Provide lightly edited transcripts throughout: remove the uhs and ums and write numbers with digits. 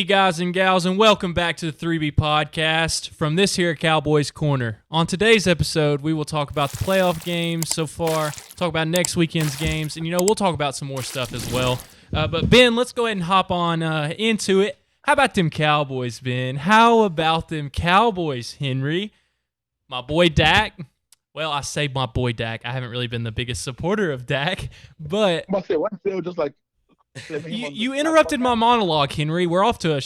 Hey, guys and gals, and welcome back to the 3BPodcast from this here Cowboys Corner. On today's episode, we will talk about the playoff games so far, talk about next weekend's games, and, we'll talk about some more stuff as well. But, Ben, let's go ahead and hop on into it. How about them Cowboys, Ben? How about them Cowboys, Henry? My boy Dak. Well, I say my boy Dak. I haven't really been the biggest supporter of Dak, but I'm about to say, one field just like you interrupted my monologue, Henry. We're off to a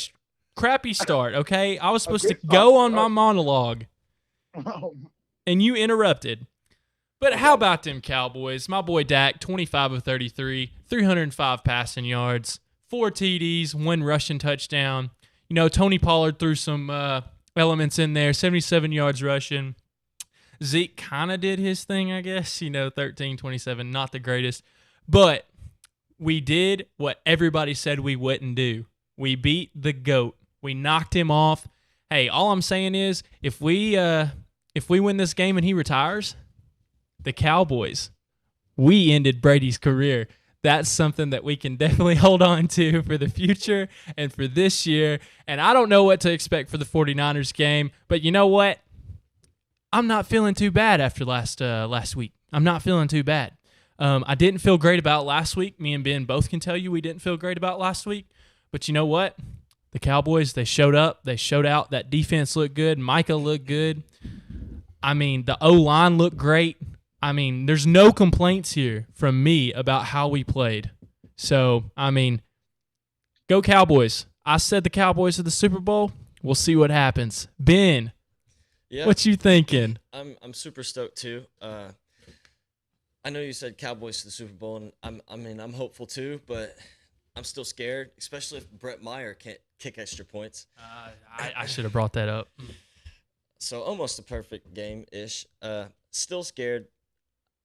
crappy start, okay? I was supposed to go on my monologue, and you interrupted. But how about them Cowboys? My boy Dak, 25 of 33, 305 passing yards, 4 TDs, 1 rushing touchdown. Tony Pollard threw some elements in there, 77 yards rushing. Zeke kind of did his thing, I guess. 13, 27, not the greatest. But we did what everybody said we wouldn't do. We beat the GOAT. We knocked him off. Hey, all I'm saying is if we win this game and he retires, the Cowboys, we ended Brady's career. That's something that we can definitely hold on to for the future and for this year. And I don't know what to expect for the 49ers game, but you know what? I'm not feeling too bad after last week. I'm not feeling too bad. I didn't feel great about last week. Me and Ben both can tell you we didn't feel great about last week. But you know what? The Cowboys, they showed up. They showed out. That defense looked good. Micah looked good. The O-line looked great. There's no complaints here from me about how we played. So, go Cowboys. I said the Cowboys are the Super Bowl. We'll see what happens. Ben, what you thinking? I'm super stoked too. I know you said Cowboys to the Super Bowl, and I'm hopeful too, but I'm still scared, especially if Brett Meyer can't kick extra points. I should have brought that up. So almost a perfect game-ish. Still scared.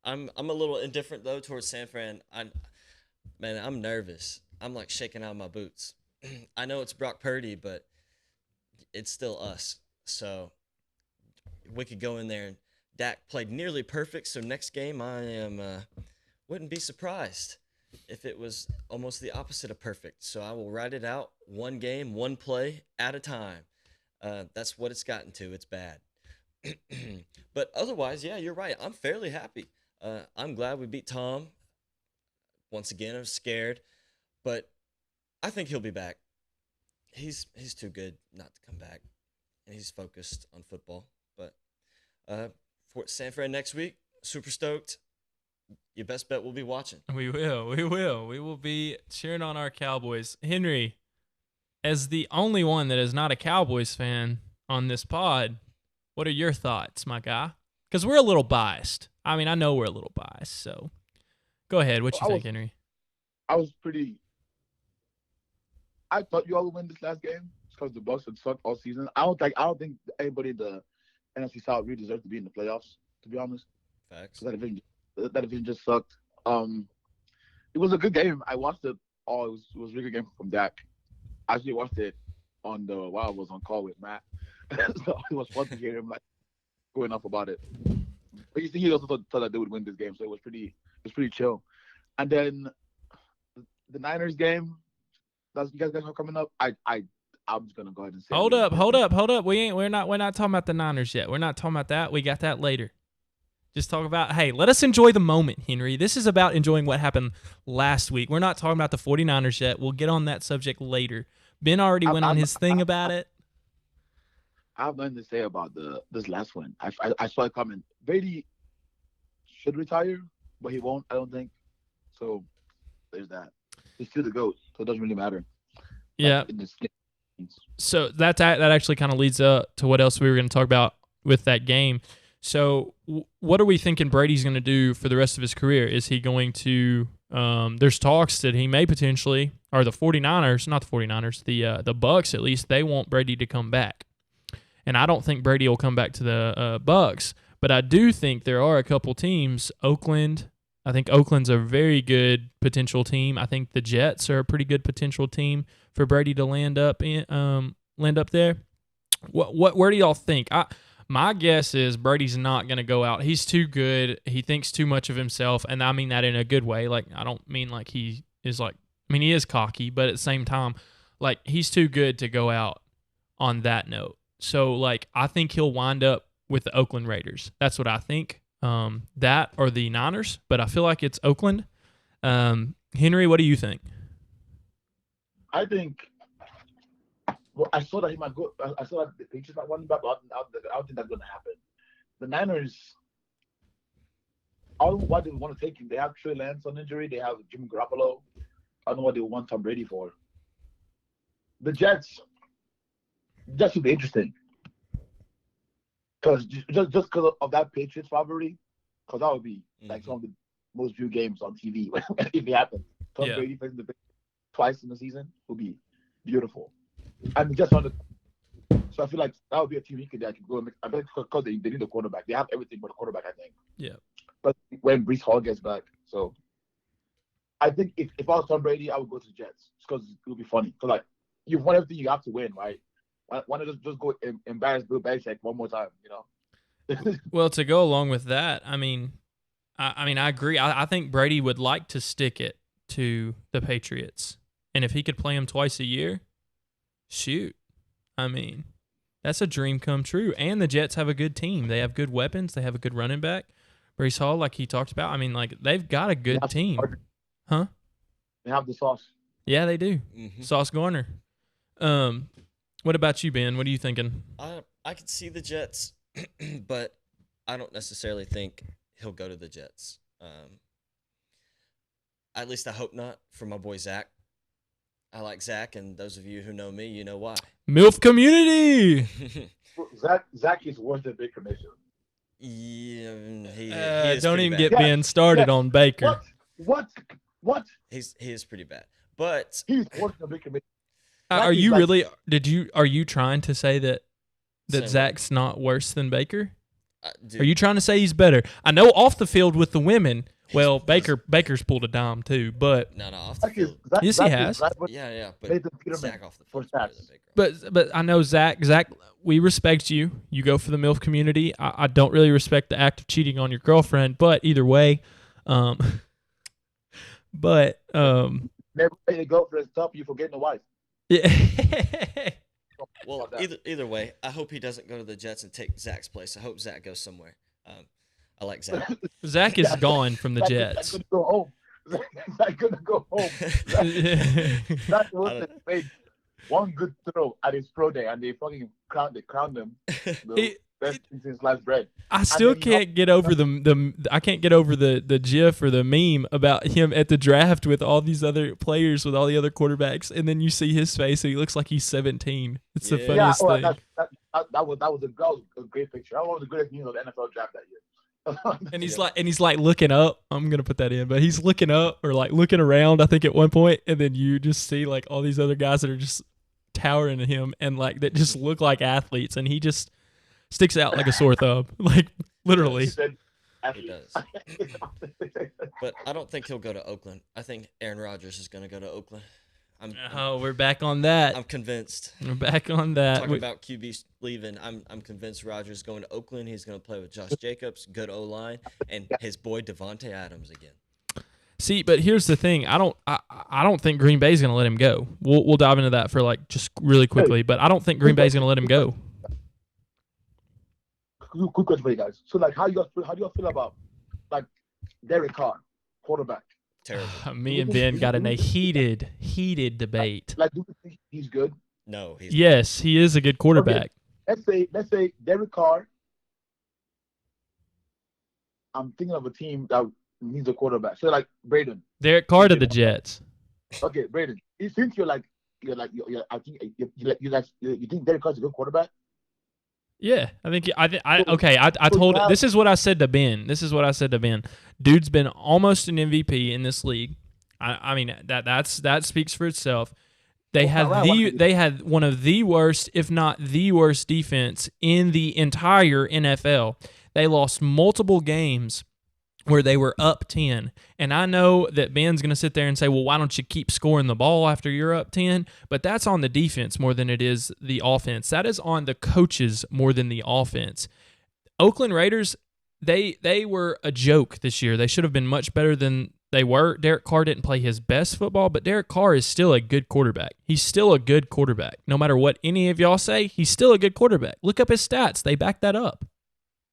I'm a little indifferent though towards San Fran. I'm nervous. I'm like shaking out my boots. I know it's Brock Purdy, but it's still us. So we could go in there and Dak played nearly perfect, so next game I wouldn't be surprised if it was almost the opposite of perfect. So I will ride it out one game, one play at a time. That's what it's gotten to. It's bad. But otherwise, yeah, you're right. I'm fairly happy. I'm glad we beat Tom. Once again, I'm scared, but I think he'll be back. He's too good not to come back, and he's focused on football. But for San Fran next week, super stoked. Your best bet we'll be watching. We will. We will be cheering on our Cowboys. Henry, as the only one that is not a Cowboys fan on this pod, what are your thoughts, my guy? Because we're a little biased. I know we're a little biased, so go ahead. What you think, Henry? I thought you all would win this last game because the Bucs had sucked all season. I don't think anybody in the NFC South really deserves to be in the playoffs, to be honest. Facts. So that division just sucked. It was a good game. I watched it all. It was a really good game from Dak. I actually watched it while I was on call with Matt. So it was fun to hear him going off about it. But he also thought that they would win this game, so it was pretty chill. And then the Niners game, you guys are coming up. I'm just gonna go ahead and say. Hold up. We're not talking about the Niners yet. We're not talking about that. We got that later. Just talk about, hey, let us enjoy the moment, Henry. This is about enjoying what happened last week. We're not talking about the 49ers yet. We'll get on that subject later. Ben already went on his thing about it. I have nothing to say about this last one. I saw it coming. Brady should retire, but he won't, I don't think. So there's that. He's still the GOAT, so it doesn't really matter. Yeah. So that actually kind of leads up to what else we were going to talk about with that game. So what are we thinking Brady's going to do for the rest of his career? Is he going to there's talks that he may potentially, or the 49ers, not the 49ers, the Bucs at least, they want Brady to come back. And I don't think Brady will come back to the Bucs, but I do think there are a couple teams, Oakland. I think Oakland's a very good potential team. I think the Jets are a pretty good potential team for Brady to land up there. Where do y'all think? My guess is Brady's not going to go out. He's too good. He thinks too much of himself, and I mean that in a good way. I don't mean like he is he is cocky, but at the same time, Like, he's too good to go out on that note. So, like, I think he'll wind up with the Oakland Raiders. That's what I think. That or the Niners, but I feel like it's Oakland. Henry, what do you think? I think. Well, I saw that he might go. I saw that the Patriots might want him back, but I don't think that's going to happen. The Niners. I don't know why they want to take him. They have Trey Lance on injury. They have Jimmy Garoppolo. I don't know what they want Tom Brady for. The Jets would be interesting. Because just because of that Patriots rivalry, because that would be like some of the most viewed games on TV if it happens. Tom Brady facing the Patriots twice in the season would be beautiful. And just on the, so I feel like that would be a team he could go. I bet because they need a quarterback. They have everything but a quarterback, I think. Yeah. But when Breece Hall gets back, so I think if I was Tom Brady, I would go to the Jets because it would be funny. Because like you've won everything you have to win, right? Why not just go embarrass Bill Belichick one more time, you know? Well, to go along with that, I mean, I agree. I think Brady would like to stick it to the Patriots, and if he could play them twice a year, shoot. I mean, that's a dream come true. And the Jets have a good team. They have good weapons. They have a good running back. Breece Hall, like he talked about. I mean, like they've got a good team. Huh? They have the sauce. Yeah, they do. Sauce Garner. What about you, Ben? What are you thinking? I could see the Jets, but I don't necessarily think he'll go to the Jets. At least I hope not for my boy Zach. I like Zach, and those of you who know me, you know why. MILF community. Zach is worth the Baker Mayfield. Yeah, he don't even bad. get Ben started on Baker. What? He is pretty bad, but he's worse than Baker Mayfield. Are you really? Are you trying to say that Zach's not worse than Baker? Are you trying to say he's better? I know off the field with the women. Well, Baker's pulled a dime too, but no, off the field. Yes, he has. Yeah, but Zach off the field is better than Baker. But I know Zach, we respect you. You go for the MILF community. I don't really respect the act of cheating on your girlfriend, but either way, never let your girlfriend stop you from getting a wife. Yeah. Well, either way, I hope he doesn't go to the Jets and take Zach's place. I hope Zach goes somewhere. I like Zach. Zach is gone from the Jets. Zach gonna go home. Zach gonna go home. Zach Wilson made one good throw at his pro day, and they fucking crowned him. Best since last bread. I still can't get over the GIF or the meme about him at the draft with all these other players, with all the other quarterbacks, and then you see his face and he looks like he's 17. It's the funniest thing. That was a great picture. That was the greatest news of the NFL draft that year. And he's like looking up. I'm gonna put that in, but he's looking up or like looking around, I think, at one point, and then you just see like all these other guys that are just towering to him and like that just look like athletes, and he just sticks out like a sore thumb, like literally. He does. But I don't think he'll go to Oakland. I think Aaron Rodgers is going to go to Oakland. We're back on that. I'm convinced. We're back on that. Talking about QB leaving, I'm convinced Rodgers is going to Oakland. He's going to play with Josh Jacobs, good O-line, and his boy Devontae Adams again. See, but here's the thing. I don't think Green Bay's going to let him go. We'll dive into that for like just really quickly, but I don't think Green Bay's going to let him go. Quick question for you guys. So, like, how do you feel about like Derek Carr, quarterback? Terrible. Me and Ben got in a heated debate. Like, do you think he's good? No, yes, he is a good quarterback. Okay. Let's say Derek Carr. I'm thinking of a team that needs a quarterback. So, like Braden. Derek Carr to the Jets. Okay, Braden. Since you're I think you think Derek Carr's a good quarterback? Yeah, I think I told this is what I said to Ben. Dude's been almost an MVP in this league. I mean that speaks for itself. They had one of the worst, if not the worst, defense in the entire NFL. They lost multiple games where they were up 10. And I know that Ben's going to sit there and say, well, why don't you keep scoring the ball after you're up 10? But that's on the defense more than it is the offense. That is on the coaches more than the offense. Oakland Raiders, they were a joke this year. They should have been much better than Derek Carr didn't play his best football, but Derek Carr is still a good quarterback. He's still a good quarterback. No matter what any of y'all say, he's still a good quarterback. Look up his stats. They back that up.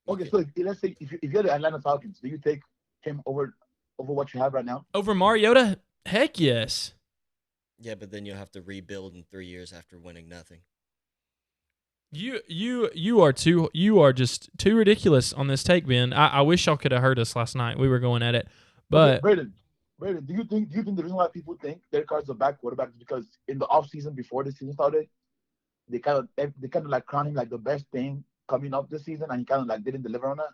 Okay, so let's say if you're the Atlanta Falcons, do you take him over what you have right now? Over Mariota? Heck yes. Yeah, but then you'll have to rebuild in 3 years after winning nothing. You are just too ridiculous on this take, Ben. I wish y'all could have heard us last night. We were going at it, but Brandon, do you think the reason why people think Derek Carr's a bad quarterback is because in the offseason before the season started, they kind of like crowned him like the best thing coming up this season, and he kind of like didn't deliver on that?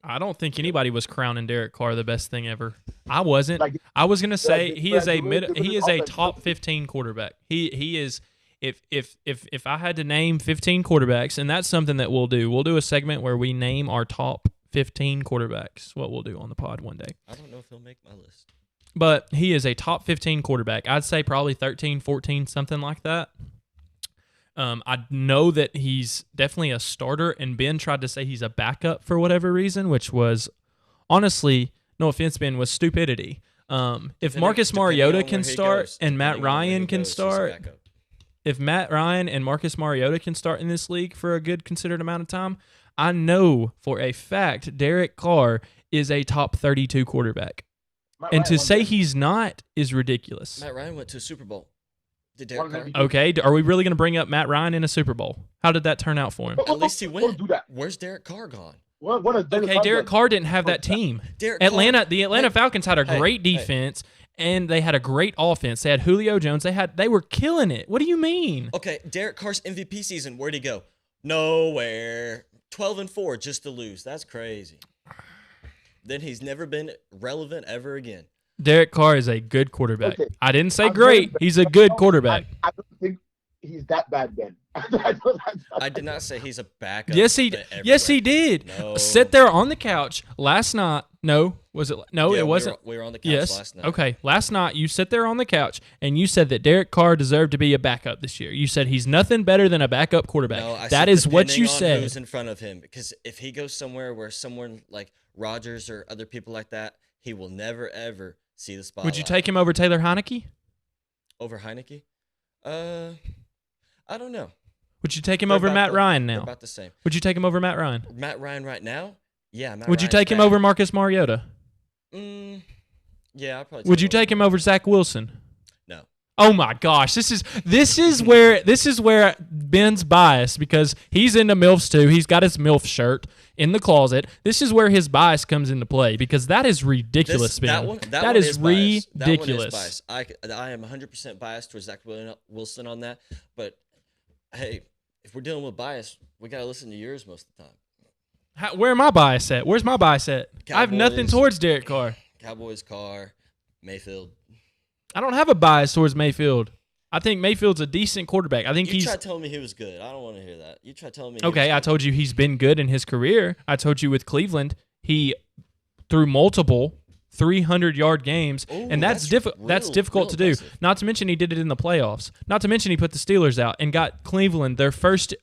I don't think anybody was crowning Derek Carr the best thing ever. I wasn't. I was gonna say he is a top 15 quarterback. He is. If I had to name 15 quarterbacks, and that's something that we'll do a segment where we name our top 15 quarterbacks. What we'll do on the pod one day. I don't know if he'll make my list. But he is a top 15 quarterback. I'd say probably 13, 14, something like that. I know that he's definitely a starter, and Ben tried to say he's a backup for whatever reason, which was honestly, no offense, Ben, was stupidity. If Marcus Mariota can start and Matt Ryan can start, if Matt Ryan and Marcus Mariota can start in this league for a good considered amount of time, I know for a fact Derek Carr is a top 32 quarterback. And to say he's not is ridiculous. Matt Ryan went to a Super Bowl. Did Derek Carr? Okay, are we really going to bring up Matt Ryan in a Super Bowl? How did that turn out for him? At least he went. Do that. Where's Derek Carr gone? Derek Carr didn't have that team. The Atlanta Falcons had a great defense. And they had a great offense. They had Julio Jones. They were killing it. What do you mean? Okay, Derek Carr's MVP season, where'd he go? Nowhere. 12-4 just to lose. That's crazy. Then he's never been relevant ever again. Derek Carr is a good quarterback. Okay. I didn't say great. He's a good quarterback. I don't think he's that bad, Ben. I did not say he's a backup. Yes, he did. No. Sit there on the couch last night. No, was it? No, Yeah, it wasn't. We were on the couch last night. Okay, last night you sit there on the couch and you said that Derek Carr deserved to be a backup this year. You said he's nothing better than a backup quarterback. No, that is what you said. Who's in front of him? Because if he goes somewhere where someone like Rodgers or other people like that, he will never ever see the spotlight. Would you take him over Taylor Heineke? Over Heineke? I don't know. Would you take him over Matt Ryan now? They're about the same. Would you take him over Matt Ryan? Matt Ryan right now? Yeah. Would you take him over Marcus Mariota? Yeah, I'll probably. Would you take him over Zac Wilson? No. Oh my gosh, this is where Ben's biased because he's into MILFs too. He's got his MILF shirt in the closet. This is where his bias comes into play because that is ridiculous, Ben. That is ridiculous. I am 100% biased towards Zac Wilson on that, but hey, if we're dealing with bias, we gotta listen to yours most of the time. Where am I bias at? Where's my bias at? Cowboys, I have nothing towards Derek Carr. Cowboys, Carr, Mayfield. I don't have a bias towards Mayfield. I think Mayfield's a decent quarterback. I think you tried telling me he was good. I don't want to hear that. You tried telling me. Okay, I told you he's been good in his career. I told you with Cleveland, he threw multiple 300-yard games, and that's difficult to do. Not to mention he did it in the playoffs. Not to mention he put the Steelers out and got Cleveland their first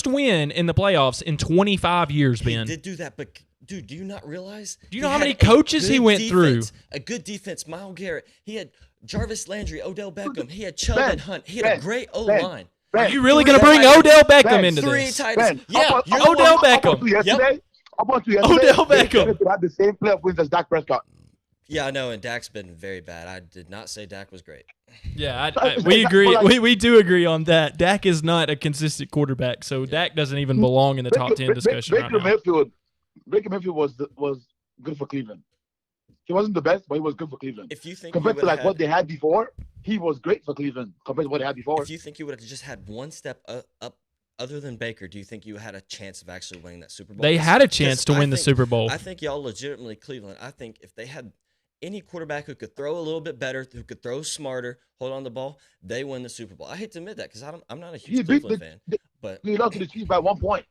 win in the playoffs in 25 years, Ben. He did do that, but dude, do you not realize? Do you know how many coaches he went through? A good defense, Myles Garrett. He had Jarvis Landry, Odell Beckham. He had Chubb and Hunt. He had a great O-line. Are you really going to bring Odell Beckham into this? 3 tight ends. Yeah, Odell Beckham. How about you yesterday? Odell Beckham. Had the same playoff wins as Dak Prescott. Yeah, I know, and Dak's been very bad. I did not say Dak was great. Yeah, we agree. We do agree on that. Dak is not a consistent quarterback, so Dak doesn't even belong in the top 10 discussion right now. Baker Mayfield was good for Cleveland. He wasn't the best, but he was good for Cleveland. If you think compared to what they had before, he was great for Cleveland compared to what they had before. If you think you would have just had one step up other than Baker, do you think you had a chance of actually winning that Super Bowl? They had a chance to win the Super Bowl. I think y'all legitimately Cleveland. I think if they had any quarterback who could throw a little bit better, who could throw smarter, hold on the ball, they win the Super Bowl. I hate to admit that because I'm not a huge Cleveland fan. But you lost to the Chiefs by 1 point.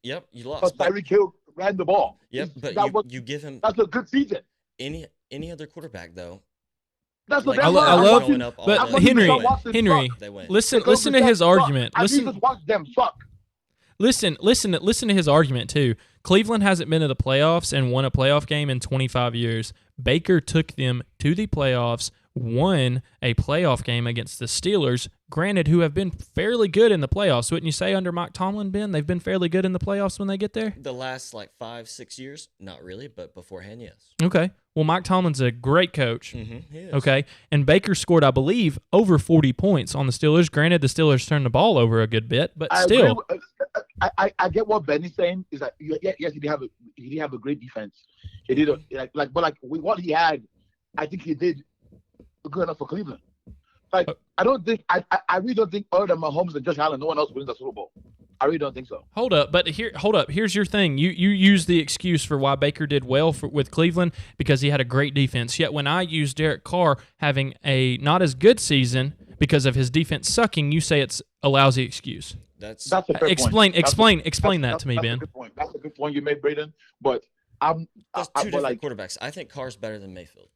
Yep, you lost. Because Tyreek Hill ran the ball. Yep, but you give him. That's a good season. Any other quarterback though. That's what I love him. But Henry, listen to his argument. Listen, watch them suck. Listen to his argument too. Cleveland hasn't been to the playoffs and won a playoff game in 25 years. Baker took them to the playoffs, won a playoff game against the Steelers, granted, who have been fairly good in the playoffs. Wouldn't you say under Mike Tomlin, Ben? They've been fairly good in the playoffs when they get there? The last 5-6 years, not really, but beforehand, yes. Okay. Well, Mike Tomlin's a great coach. He is. Okay. And Baker scored, I believe, over 40 points on the Steelers. Granted, the Steelers turned the ball over a good bit, but still. I get what Benny's saying. Is that yes, he did have a great defense. He did but with what he had, I think he did good enough for Cleveland. I really don't think other than Mahomes and Josh Allen, no one else wins the Super Bowl. I really don't think so. Hold up. Here's your thing. You use the excuse for why Baker did well with Cleveland because he had a great defense. Yet when I use Derek Carr having a not as good season because of his defense sucking, you say it's a lousy excuse. That's a fair point. Explain that to me, Ben. That's a good point. That's a good point you made, Braden. But There's two different quarterbacks. I think Carr's better than Mayfield.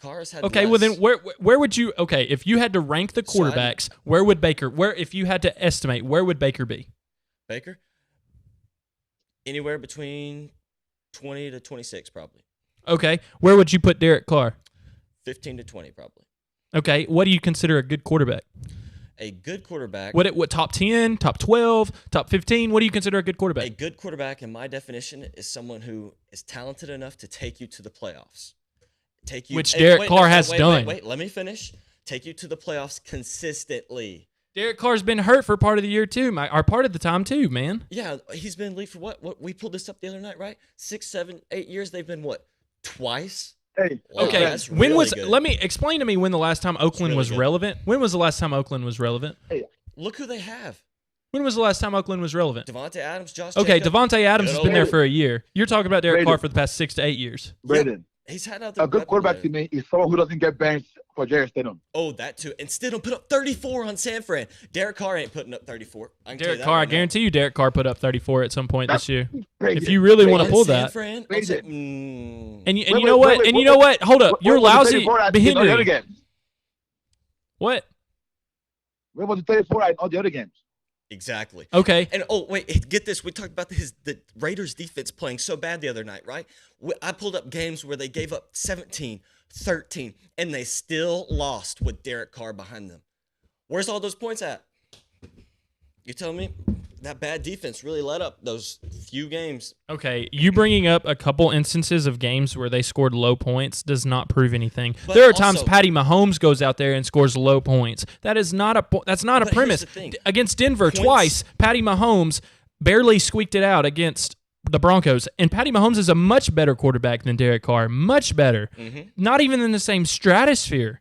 Carr's had okay, less. well then where would you if you had to rank the quarterbacks, where would Baker if you had to estimate, where would Baker be? Baker? Anywhere between 20 to 26 probably. Okay. Where would you put Derek Carr? 15 to 20 probably. Okay. What do you consider a good quarterback? A good quarterback. What top 10, top 12, top 15? What do you consider a good quarterback? A good quarterback, in my definition, is someone who is talented enough to take you to the playoffs. Which Derek Carr has done. Wait, let me finish. Take you to the playoffs consistently. Derek Carr's been hurt for part of the year too, or part of the time too, man. Yeah, he's been in the league for what? We pulled this up the other night, right? 6, 7, 8 years. They've been what? Twice. Hey, wow, okay. Really good. Let me explain to me when the last time Oakland was relevant. When was the last time Oakland was relevant? Hey, look who they have. When was the last time Oakland was relevant? Devontae Adams, Josh. Okay, Jacobs. Devontae Adams has been there for a year. You're talking about Derek Carr for the past 6 to 8 years. Braden. He's had out a good quarterback to me is someone who doesn't get benched for Jared Stidham. Oh, that too. And Stidham put up 34 on San Fran. Derek Carr ain't putting up 34. Derek Carr, I guarantee you Derek Carr put up 34 at some point this year. Crazy. If you really want to pull that. Fran, And you know what? Hold up. You're lousy. What? Where was the 34 at all the other games? Exactly. Okay. And wait, get this. We talked about the Raiders defense playing so bad the other night, right? I pulled up games where they gave up 17, 13, and they still lost with Derek Carr behind them. Where's all those points at? You telling me that bad defense really led up those few games? Okay, you bringing up a couple instances of games where they scored low points does not prove anything. But there are times Patty Mahomes goes out there and scores low points. That's not a premise. Against Denver twice, Patty Mahomes barely squeaked it out against the Broncos, and Patty Mahomes is a much better quarterback than Derek Carr, much better. Mm-hmm. Not even in the same stratosphere.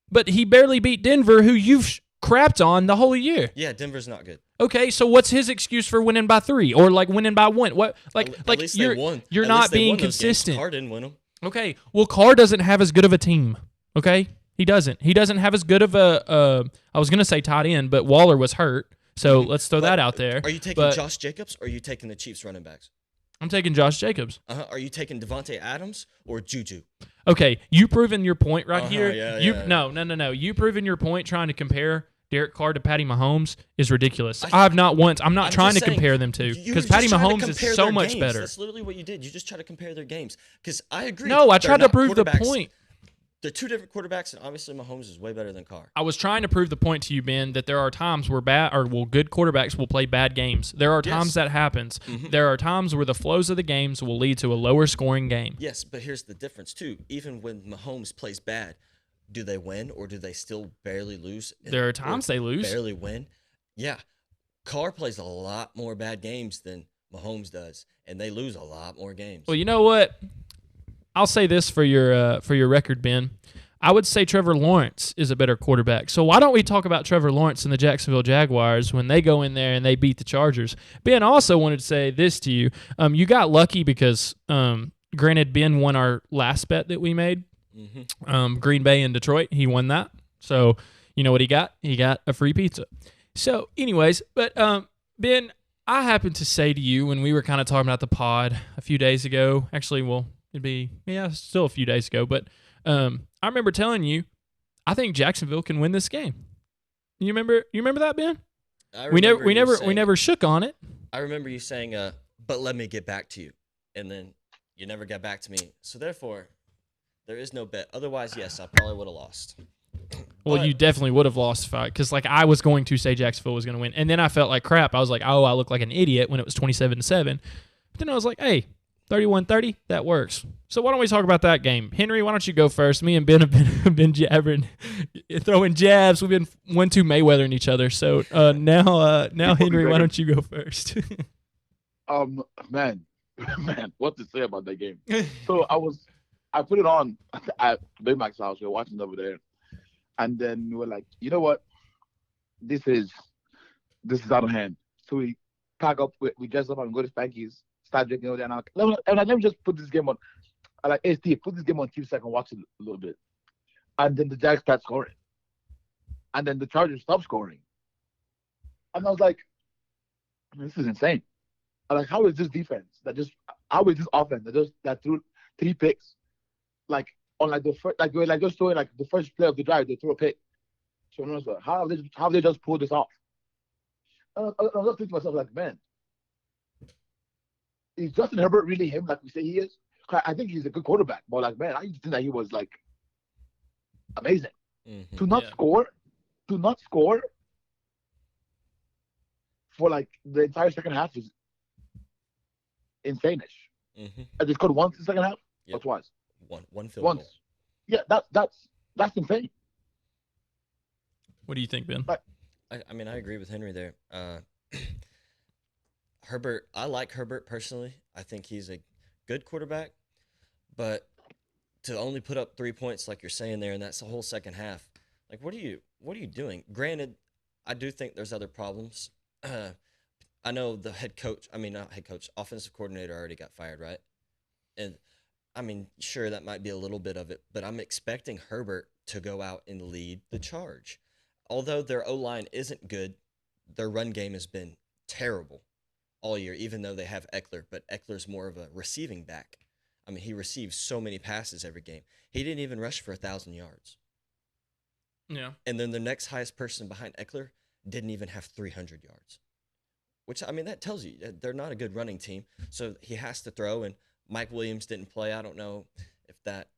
But he barely beat Denver, who you've crapped on the whole year. Yeah, Denver's not good. Okay, so what's his excuse for winning by 3 or winning by 1? What at least they won. You're not being consistent. Carr didn't win them. Okay, well Carr doesn't have as good of a team. Okay, he doesn't. He doesn't have as good of a. I was gonna say tight end, but Waller was hurt, so let's throw that out there. Are you taking Josh Jacobs or are you taking the Chiefs running backs? I'm taking Josh Jacobs. Are you taking Devontae Adams or Juju? Okay, you proven your point right here. Yeah. No. You proven your point trying to compare Derek Carr to Patty Mahomes is ridiculous. I'm not trying to compare them two because Patty Mahomes is so much better. That's literally what you did. You just try to compare their games. Because I agree. No, I tried to prove the point. They're two different quarterbacks, and obviously Mahomes is way better than Carr. I was trying to prove the point to you, Ben, that there are times where good quarterbacks will play bad games. There are times that happens. Mm-hmm. There are times where the flows of the games will lead to a lower scoring game. Yes, but here's the difference too. Even when Mahomes plays bad, do they win or do they still barely lose? There are times they lose. Barely win. Yeah. Carr plays a lot more bad games than Mahomes does, and they lose a lot more games. Well, you know what? I'll say this for your record, Ben. I would say Trevor Lawrence is a better quarterback. So why don't we talk about Trevor Lawrence and the Jacksonville Jaguars when they go in there and they beat the Chargers? Ben, I also wanted to say this to you. You got lucky because, granted, Ben won our last bet that we made. Mm-hmm. Green Bay and Detroit. He won that. So you know what he got? He got a free pizza. So anyways, but Ben, I happened to say to you when we were kind of talking about the pod a few days ago. Actually, well, it'd be still a few days ago, but I remember telling you I think Jacksonville can win this game. You remember that, Ben? We never shook on it. I remember you saying, "But let me get back to you," and then you never got back to me. So therefore, there is no bet. Otherwise, yes, I probably would have lost. Well, you definitely would have lost fight because like I was going to say Jacksonville was going to win, and then I felt like crap. I was like, oh, I look like an idiot when it was 27-7. But then I was like, hey, 31-30, that works. So why don't we talk about that game? Henry, why don't you go first? Me and Ben have been jabbering, throwing jabs. We've been 1-2 Mayweathering each other. So now Henry, why don't you go first? Man, what to say about that game? So I put it on at Baymax's house. We were watching over there, and then we were like, you know what? This is out of hand. So we pack up, we dress up and go to Spanky's, start drinking over there. And let me just put this game on. I like, hey Steve, put this game on TV so I can watch it a little bit. And then the Jags start scoring, and then the Chargers stop scoring, and I was like, this is insane. I'm like, how is this defense how is this offense that threw 3 picks? Like on like the first, like we were like just throwing like the first play of the drive, they threw a pick. So I was like, how have they just pulled this off? I was just thinking to myself, like, man, is Justin Herbert really him like we say he is? I think he's a good quarterback, but like, man, I used to think that he was like amazing. Mm-hmm. To not score for like the entire second half is insane-ish. Mm-hmm. And they scored once in the second half, Yep. or twice. One field Once. goal. Yeah, that's insane. What do you think, Ben? I mean, I agree with Henry there. Herbert, I like Herbert personally. I think he's a good quarterback, but to only put up 3 points like you're saying there, and that's the whole second half. Like, what are you doing? Granted, I do think there's other problems. I know the offensive coordinator already got fired, right? And I mean, sure, that might be a little bit of it, but I'm expecting Herbert to go out and lead the charge. Although their O-line isn't good, their run game has been terrible all year, even though they have Eckler, but Eckler's more of a receiving back. I mean, he receives so many passes every game. He didn't even rush for 1,000 yards. Yeah. And then the next highest person behind Eckler didn't even have 300 yards. Which, I mean, that tells you they're not a good running team. So he has to throw, and Mike Williams didn't play. I don't know if that,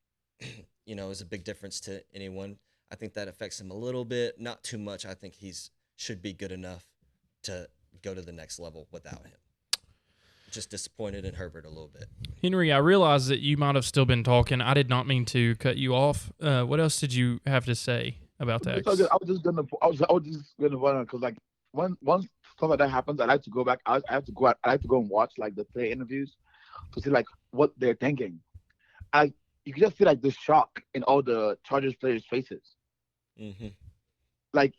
is a big difference to anyone. I think that affects him a little bit, not too much. I think should be good enough to go to the next level without him. Just disappointed in Herbert a little bit. Henry, I realize that you might have still been talking. I did not mean to cut you off. What else did you have to say about that? I was just gonna run because like once stuff like that happens, I like to go back. I like to go and watch like the player interviews to see like what they're thinking. You can just see like the shock in all the Chargers players' faces. Mm-hmm. Like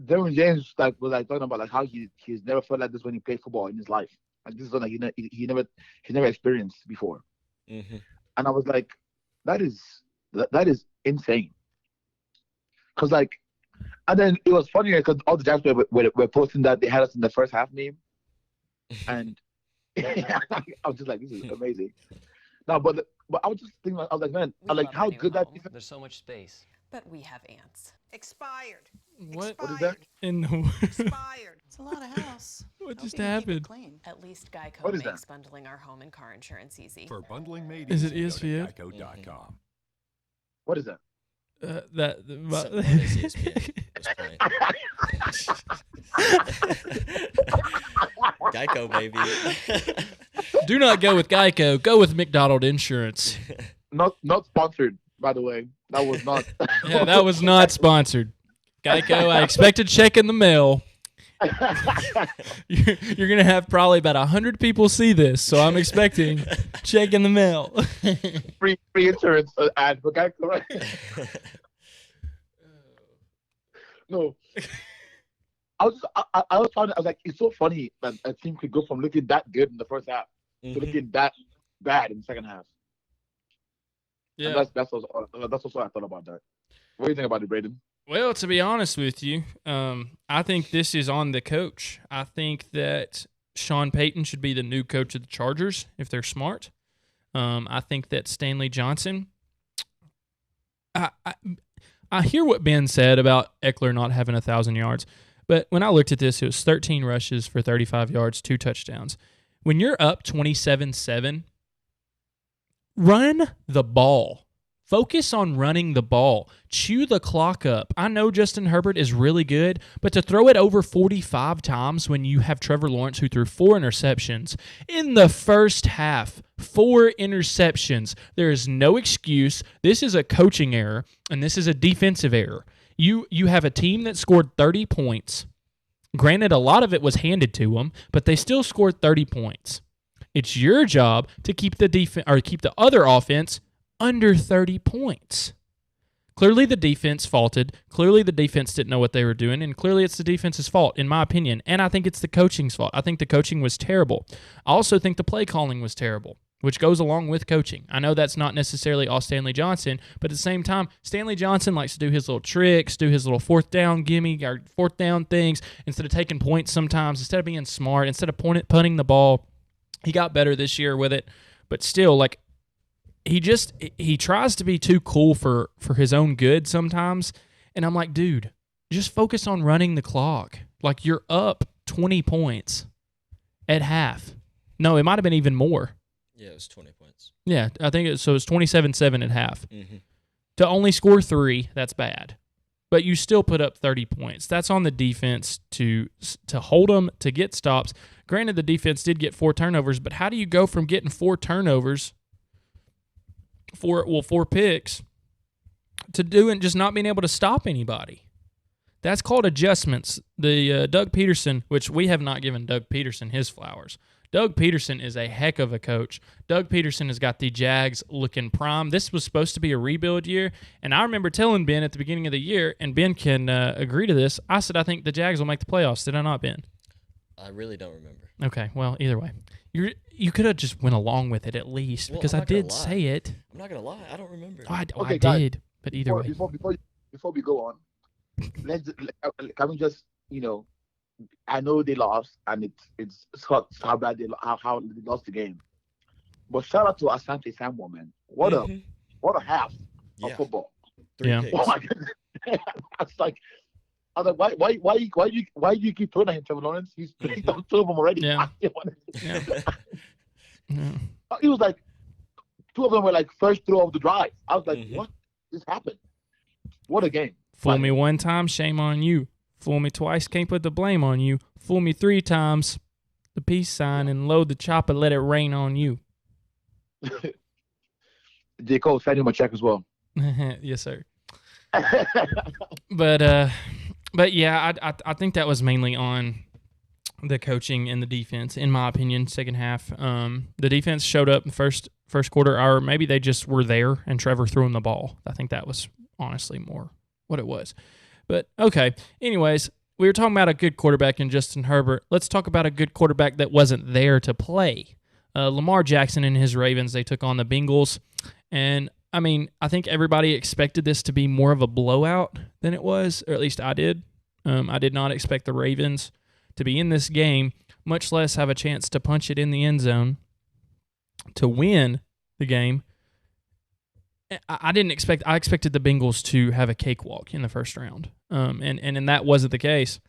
Derwin James was talking about like how he's never felt like this when he played football in his life. Like this is something he never experienced before. Mm-hmm. And I was like, that is insane. Cause like, and then it was funny because all the Jags were posting that they had us in the first half meme, and I was just like, this is amazing. No, but I was just thinking, I was like, man, how good that defense. There's so much space. But we have ants. Expired. What? What is that? Expired. It's a lot of house. What Hope just you can keep it happened? clean. At least Geico What is makes that? bundling our home and car insurance easy. For bundling made Is it easy, go ESPN? to geico.com. What is that? Something on ESPN was playing. Geico, baby. Do not go with Geico. Go with McDonald Insurance. Not sponsored, by the way. That was not. Yeah, that was not sponsored. Geico, I expect a check in the mail. You're going to have probably about 100 people see this, so I'm expecting check in the mail. free insurance ad for Geico, right? No. I was like, it's so funny that a team could go from looking that good in the first half to looking that bad in the second half. Yeah. And that's also I thought about that. What do you think about it, Braden? Well, to be honest with you, I think this is on the coach. I think that Sean Payton should be the new coach of the Chargers if they're smart. I think that Stanley Johnson. I hear what Ben said about Eckler not having 1,000 yards, But when I looked at this, it was 13 rushes for 35 yards, 2 touchdowns. When you're up 27-7, run the ball. Focus on running the ball. Chew the clock up. I know Justin Herbert is really good, but to throw it over 45 times when you have Trevor Lawrence who threw 4 interceptions in the first half, 4 interceptions, there is no excuse. This is a coaching error, and this is a defensive error. You have a team that scored 30 points. Granted, a lot of it was handed to them, but they still scored 30 points. It's your job to keep the other offense under 30 points. Clearly the defense faulted. Clearly the defense didn't know what they were doing, and clearly it's the defense's fault, in my opinion. And I think it's the coaching's fault. I think the coaching was terrible. I also think the play calling was terrible, which goes along with coaching. I know that's not necessarily all Stanley Johnson, but at the same time, Stanley Johnson likes to do his little tricks, do his little fourth down gimme or fourth down things instead of taking points sometimes, instead of being smart, instead of punting the ball. He got better this year with it, but still, like, he tries to be too cool for his own good sometimes, and I'm like, dude, just focus on running the clock. Like, you're up 20 points at half. No, it might have been even more. Yeah, it was 20 points. Yeah, I think it's 27-7 at half. Mm-hmm. To only score 3, that's bad. But you still put up 30 points. That's on the defense to hold them, to get stops. Granted, the defense did get 4 turnovers, but how do you go from getting 4 turnovers, 4 picks, to doing just not being able to stop anybody? That's called adjustments. The Doug Peterson, which we have not given Doug Peterson his flowers. Doug Peterson is a heck of a coach. Doug Peterson has got the Jags looking prime. This was supposed to be a rebuild year, and I remember telling Ben at the beginning of the year, and Ben can agree to this, I said I think the Jags will make the playoffs. Did I not, Ben? I really don't remember. Okay, well, either way. You could have just went along with it at least, because I did say it. I'm not going to lie. I don't remember. I guys, did, but either way. Before we go on, can we just, I know they lost, and it's sucks how bad how they lost the game. But shout out to Asante Samuel, man. What a half of football. 3 picks. Oh my goodness. I was like, why do you keep throwing at him, Trevor Lawrence? He's picked up 2 of them already. Yeah. Yeah. He was like, 2 of them were like first throw of the drive. I was like, what just happened? What a game. Fool me 1 time, shame on you. Fool me twice, can't put the blame on you. Fool me 3 times, the peace sign, and load the chopper, let it rain on you. J. Cole, send him a check as well. Yes, sir. But yeah, I think that was mainly on the coaching and the defense, in my opinion. Second half, the defense showed up in the first quarter, or maybe they just were there and Trevor threw him the ball. I think that was honestly more what it was. But okay, anyways, we were talking about a good quarterback in Justin Herbert. Let's talk about a good quarterback that wasn't there to play. Lamar Jackson and his Ravens, they took on the Bengals, and I mean, I think everybody expected this to be more of a blowout than it was, or at least I did. I did not expect the Ravens to be in this game, much less have a chance to punch it in the end zone to win the game. I expected the Bengals to have a cakewalk in the first round, and that wasn't the case.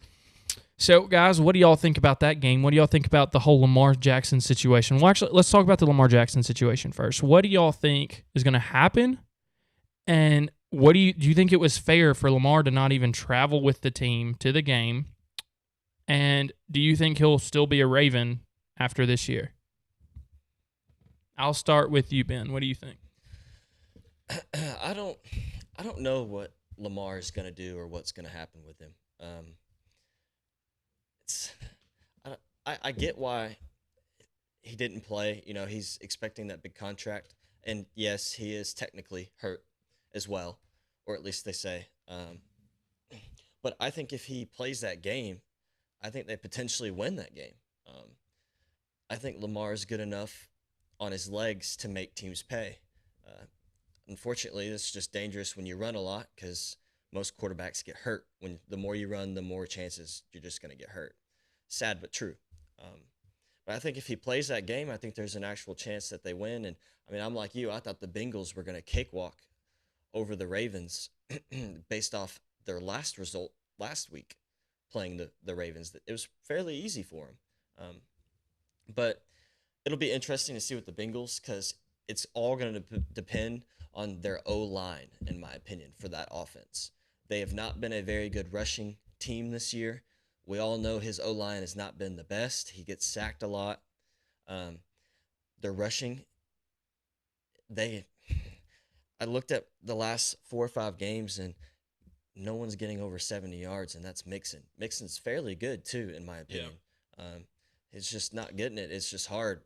So, guys, what do y'all think about that game? What do y'all think about the whole Lamar Jackson situation? Well, actually, let's talk about the Lamar Jackson situation first. What do y'all think is going to happen? And what do you think it was fair for Lamar to not even travel with the team to the game? And do you think he'll still be a Raven after this year? I'll start with you, Ben. What do you think? I don't know what Lamar is going to do or what's going to happen with him. I get why he didn't play. He's expecting that big contract, and yes, he is technically hurt as well, or at least they say. But I think if he plays that game, I think they potentially win that game. I think Lamar is good enough on his legs to make teams pay. Unfortunately, it's just dangerous when you run a lot because most quarterbacks get hurt. When the more you run, the more chances you're just going to get hurt. Sad but true. But I think if he plays that game, I think there's an actual chance that they win. And I mean, I'm like you. I thought the Bengals were going to cakewalk over the Ravens based off their last result last week. playing the Ravens. It was fairly easy for him. But it'll be interesting to see with the Bengals because it's all going to depend on their O-line, in my opinion, for that offense. They have not been a very good rushing team this year. We all know his O-line has not been the best. He gets sacked a lot. Their rushing, I looked at the last 4 or 5 games, and no one's getting over 70 yards, and that's Mixon. Mixon's fairly good, too, in my opinion. Yeah. It's just not getting it. It's just hard.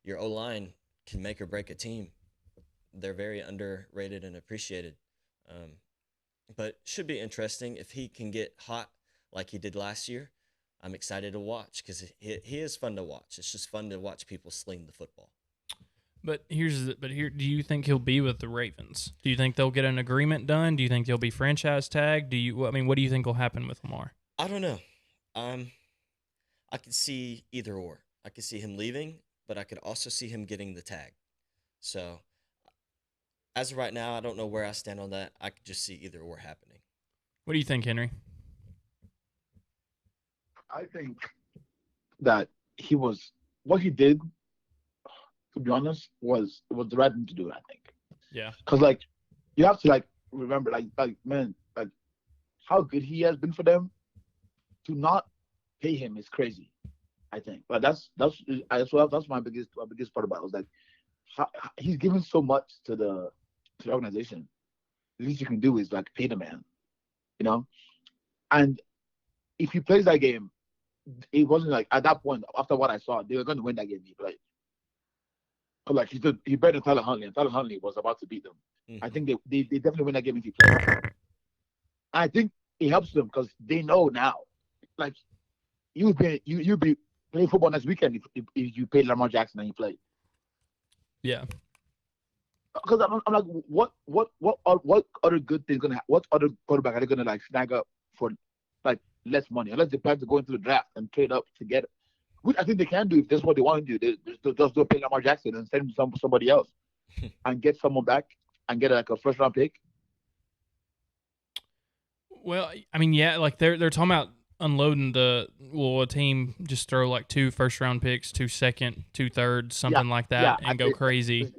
Your O-line can make or break a team. They're very underrated and appreciated. But should be interesting if he can get hot like he did last year. I'm excited to watch because he is fun to watch. It's just fun to watch people sling the football. But do you think he'll be with the Ravens? Do you think they'll get an agreement done? Do you think he'll be franchise tagged? What do you think will happen with Lamar? I don't know. I could see either or. I could see him leaving, but I could also see him getting the tag. So, as of right now, I don't know where I stand on that. I could just see either or happening. What do you think, Henry? I think that what he did, to be honest, was the right thing to do, I think. Yeah. Because, you have to, remember, man, how good he has been for them. To not pay him is crazy, I think. But that's my biggest part about it. Was he's given so much to the organization. The least you can do is pay the man, And if he plays that game, it wasn't at that point. After what I saw, they were going to win that game. He played. He better than Tyler Huntley, and Tyler Huntley was about to beat them. Mm-hmm. I think they definitely win that game if he plays. I think it helps them because they know now, you'll be playing football next weekend if you pay Lamar Jackson and he played. Yeah. Because I'm like, what other good things what other quarterback are they gonna snag up for less money unless they plan to go into the draft and trade up to get it, which I think they can do if that's what they want to do. They just don't pay Lamar Jackson and send him somebody else and get someone back and get a first round pick. Well, I mean, yeah, they're talking about unloading a team just throw 2 first round picks, 2 second, 2 thirds, something like that, and go crazy.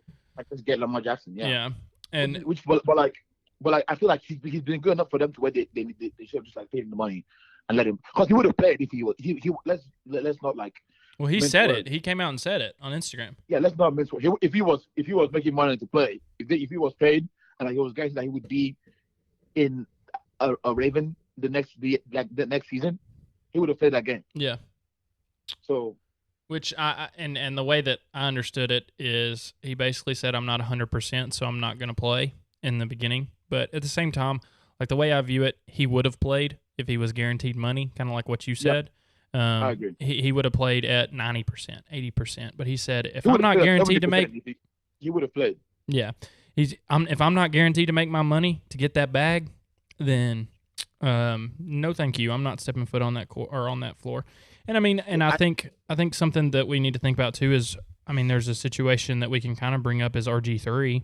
Just get Lamar Jackson, yeah. And but I feel like he's been good enough for them to where they should have just paid him the money and let him, because he would have played if he let's not Well, he said it. He came out and said it on Instagram. Yeah, let's not mince words. If he was making money to play, if he was paid and he was guessing that he would be in a Raven the next season, he would have played that game. Yeah. So. Which and the way that I understood it is he basically said I'm not 100%, so I'm not going to play in the beginning. But at the same time, the way I view it, he would have played if he was guaranteed money, kind of like what you said. Yep. I agree. He would have played at 90%, 80%. But he said if I'm not guaranteed to make, he would have played. Yeah, if I'm not guaranteed to make my money to get that bag, then no, thank you. I'm not stepping foot on that on that floor. And I mean, and I think something that we need to think about too is, there's a situation that we can kind of bring up as RG3.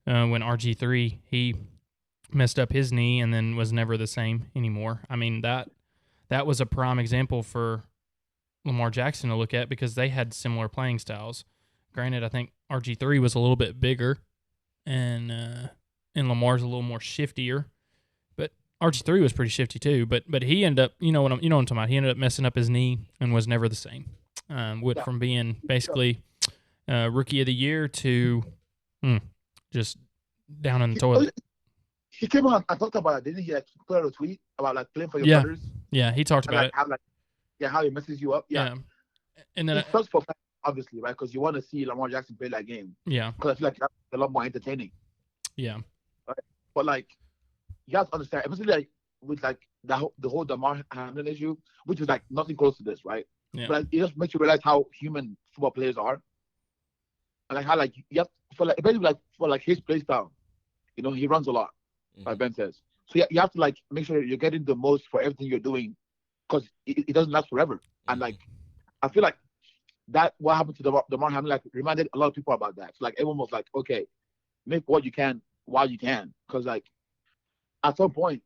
When RG3 he messed up his knee and then was never the same anymore. That was a prime example for Lamar Jackson to look at because they had similar playing styles. Granted, I think RG3 was a little bit bigger, and Lamar's a little more shiftier. RG3 was pretty shifty too, but he ended up, you know what I'm talking about. He ended up messing up his knee and was never the same. Went from being basically rookie of the year to just down in the toilet. He came on and talked about it. Didn't he put out a tweet about playing for your brothers? Yeah, he talked about it. How he messes you up. Yeah. And then it sucks for fans, obviously, right? Because you want to see Lamar Jackson play that game. Yeah. Because I feel that's a lot more entertaining. Yeah. Right? But you have to understand, especially with the whole Damar Hamlin issue, which is nothing close to this, right? Yeah. But it just makes you realize how human football players are, and how you have especially for his play style, he runs a lot, like Ben says. So you have to make sure you're getting the most for everything you're doing, because it doesn't last forever. And I feel that what happened to Damar Hamlin reminded a lot of people about that. So everyone was okay, make what you can while you can, because at some point,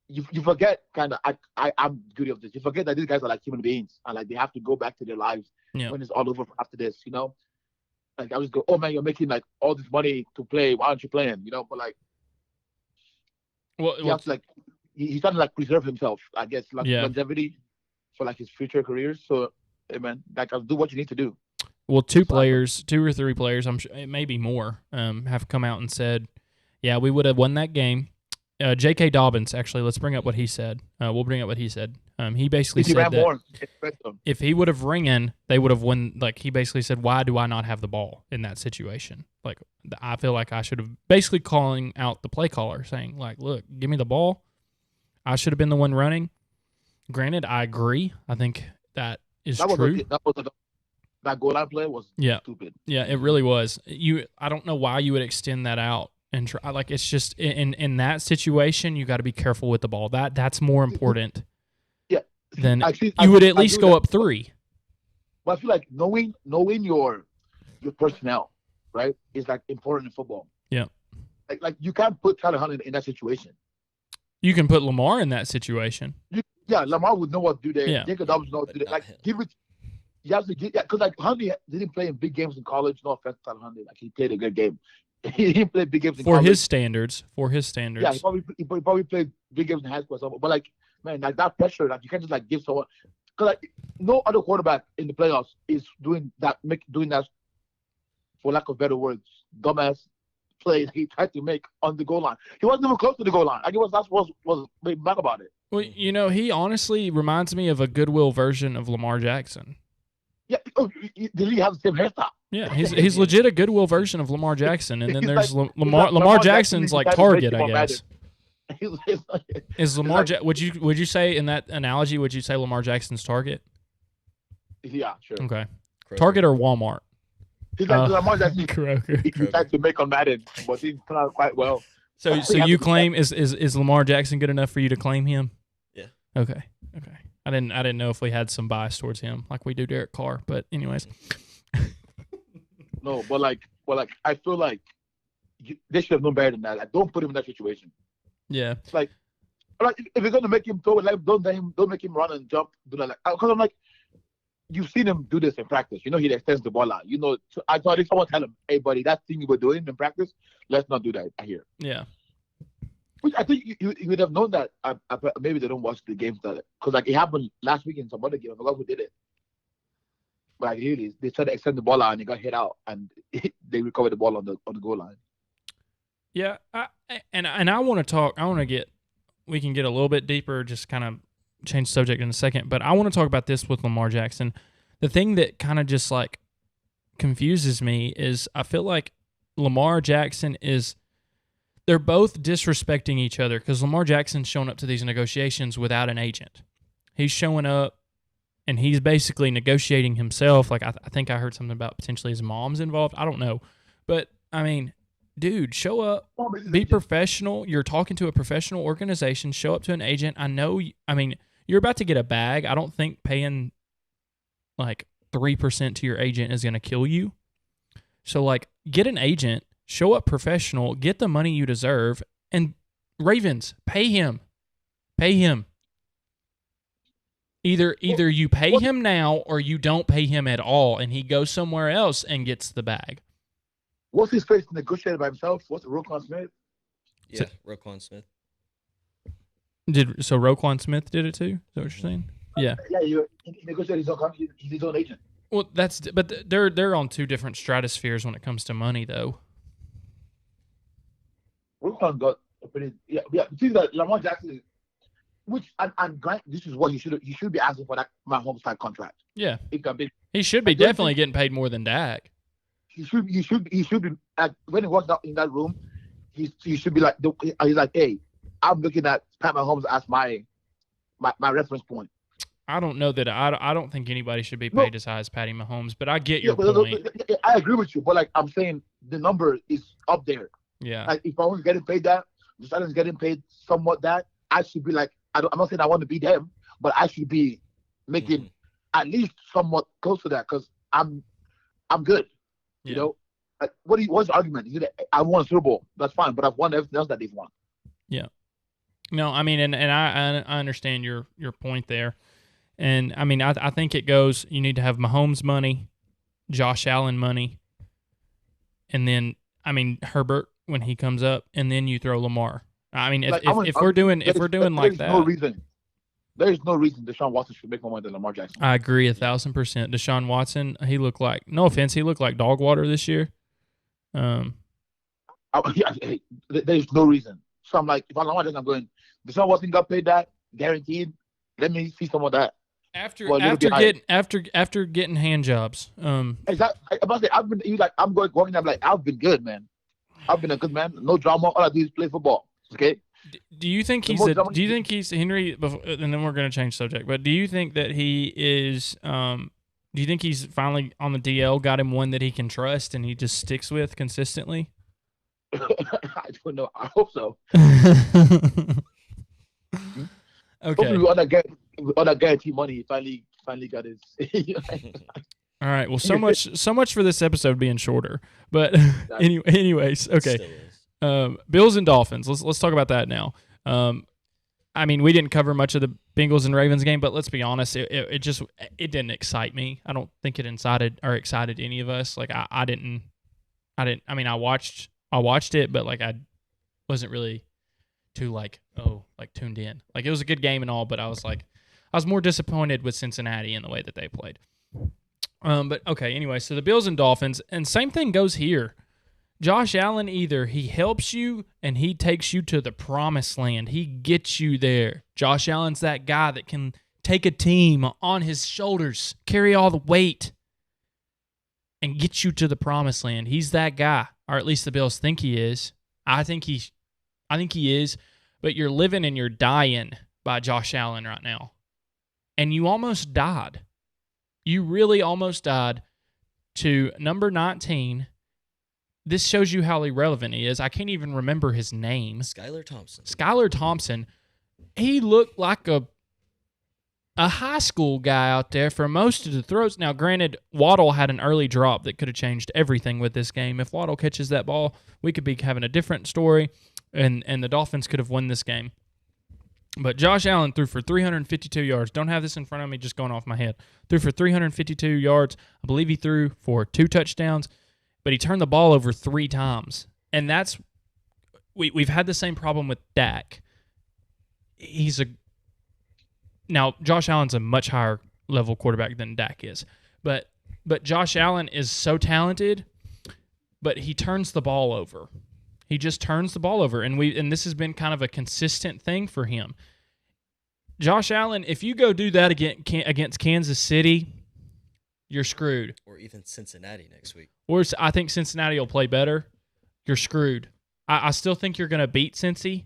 you forget kind of I'm guilty of this. You forget that these guys are like human beings and like they have to go back to their lives when it's all over after this. You know, like I just go, oh man, you're making like all this money to play. Why aren't you playing? You know, but like, he has to like he's trying to like preserve himself. I guess like longevity for like his future careers. So, hey man, like I'll do what you need to do. Well, two or three players, I'm sure, maybe more, have come out and said, yeah, we would have won that game. J.K. Dobbins, actually, let's bring up what he said. We'll bring up what he said. He basically said that if he would have ran, they would have won. Like, he basically said, why do I not have the ball in that situation? Like, I feel like I should have basically calling out the play caller, saying, like, look, give me the ball. I should have been the one running. Granted, I agree. I think that is true. That goal line play was stupid. Yeah, it really was. I don't know why you would extend that out. And try, like, it's just in that situation, you got to be careful with the ball. That's more important. Yeah. Than you would at least go up 3. Well, I feel like knowing your personnel, right, is like important in football. Yeah. Like you can't put Tyler Huntley in that situation. You can put Lamar in that situation. Lamar would know what to do there. Yeah. Jacob Dobbins know what to do there. Like give it. You have to get because like Huntley didn't play in big games in college. No offense to Tyler Huntley, like he played a good game. He didn't play big games in college. For his standards. Yeah, he probably played big games in high school or something. But like, man, like that pressure, like you can't just like give someone because like no other quarterback in the playoffs is doing that, for lack of better words, dumbass plays he tried to make on the goal line. He wasn't even close to the goal line. Like that's what was mad about it. Well, you know, he honestly reminds me of a Goodwill version of Lamar Jackson. Yeah, did he have the same hairstyle? Yeah, he's legit a Goodwill version of Lamar Jackson, and then there's like, Lamar Jackson's like Target, I guess. Is Lamar? Would you say in that analogy? Would you say Lamar Jackson's Target? Yeah, sure. Okay, Kroger. Target or Walmart? He's like Lamar Jackson. Kroger. He tried to make on Madden, but he turned out quite well. So you claim is Lamar Jackson good enough for you to claim him? Yeah. Okay. I didn't know if we had some bias towards him like we do Derek Carr, but anyways. No, but I feel like they should have known better than that. Like, don't put him in that situation. Yeah. It's like if you're gonna make him throw it, like don't make him run and jump. Do that, like because I'm like, you've seen him do this in practice. You know he extends the ball out. You know, I thought if someone tell him, hey buddy, that thing you were doing in practice, let's not do that here. Yeah. Which I think you would have known that. Maybe they don't watch the games that because like it happened last week in some other game. I forgot who did it. But like really, they tried to extend the ball out and it got hit out, and they recovered the ball on the goal line. Yeah, I want to talk. We can get a little bit deeper. Just kind of change the subject in a second, but I want to talk about this with Lamar Jackson. The thing that kind of just like confuses me is I feel like Lamar Jackson is. They're both disrespecting each other because Lamar Jackson's showing up to these negotiations without an agent. He's showing up, and he's basically negotiating himself. Like I think I heard something about potentially his mom's involved. I don't know. But, I mean, dude, show up, be professional. You're talking to a professional organization. Show up to an agent. You're about to get a bag. I don't think paying, like, 3% to your agent is going to kill you. So, like, get an agent. Show up professional, get the money you deserve, and Ravens, pay him. Pay him. Either you pay him now or you don't pay him at all, and he goes somewhere else and gets the bag. What's his face negotiated by himself? What's Roquan Smith? Yeah, Roquan Smith. So Roquan Smith did it too? Is that what you're saying? Yeah. Yeah, he negotiated his own contract. He's his own agent. Well, but they're on two different stratospheres when it comes to money, though. Roquan got a pretty The thing that Lamar Jackson, which and Grant, this is what he should be asking for that Mahomes type contract. Yeah, he should be definitely getting paid more than Dak. He should be when he walks out in that room, he should be like he's like, hey, I'm looking at Pat Mahomes as my reference point. I don't know that I don't think anybody should be paid as high as Patty Mahomes, but I get your point. I agree with you, but like I'm saying, the number is up there. Yeah. Like if I was getting paid that, the Titans getting paid somewhat that, I should be like, I'm not saying I want to be them, but I should be making at least somewhat close to that because I'm good. Yeah. You know, like what's the argument? I won a Super Bowl. That's fine, but I've won everything else that they've won. Yeah. No, I mean, and I understand your point there. And, I mean, I think it goes, you need to have Mahomes money, Josh Allen money, and then, I mean, Herbert when he comes up, and then you throw Lamar. I mean, if we're doing like that. There is no reason Deshaun Watson should make more money than Lamar Jackson. I agree 1,000%. Deshaun Watson, he looked like, no offense, he looked like dog water this year. There's no reason. So I'm like, if I'm Lamar Jackson, I'm going, Deshaun Watson got paid that, guaranteed. Let me see some of that. After getting hand jobs. Exactly. I've been good, man. I've been a good man. No drama. All I do is play football. Okay. Do you think he's Henry? And then we're going to change subject. But do you think that he is? Do you think he's finally on the DL? Got him one that he can trust and he just sticks with consistently? I don't know. I hope so. Okay. Hopefully, all that guarantee money, he finally got his. All right. Well, so much for this episode being shorter. But anyways, okay. Bills and Dolphins. Let's talk about that now. I mean, we didn't cover much of the Bengals and Ravens game, but let's be honest, it didn't excite me. I don't think it excited any of us. Like I didn't. I mean, I watched it, but like I wasn't really too tuned in. Like it was a good game and all, but I was more disappointed with Cincinnati in the way that they played. But okay, anyway, so the Bills and Dolphins, and same thing goes here. Josh Allen, either he helps you and he takes you to the promised land. He gets you there. Josh Allen's that guy that can take a team on his shoulders, carry all the weight, and get you to the promised land. He's that guy, or at least the Bills think he is. I think he is, but you're living and you're dying by Josh Allen right now. And you almost died. You really almost died to number 19. This shows you how irrelevant he is. I can't even remember his name. Skylar Thompson. He looked like a high school guy out there for most of the throws. Now, granted, Waddle had an early drop that could have changed everything with this game. If Waddle catches that ball, we could be having a different story, and the Dolphins could have won this game. But Josh Allen threw for 352 yards. Don't have this in front of me, just going off my head. Threw for 352 yards. I believe he threw for 2 touchdowns. But he turned the ball over 3 times. And that's we've had the same problem with Dak. Now Josh Allen's a much higher level quarterback than Dak is. But Josh Allen is so talented, but he turns the ball over. He just turns the ball over, and this has been kind of a consistent thing for him. Josh Allen, if you go do that against Kansas City, you're screwed. Or even Cincinnati next week. Or I think Cincinnati will play better. You're screwed. I still think you're going to beat Cincy,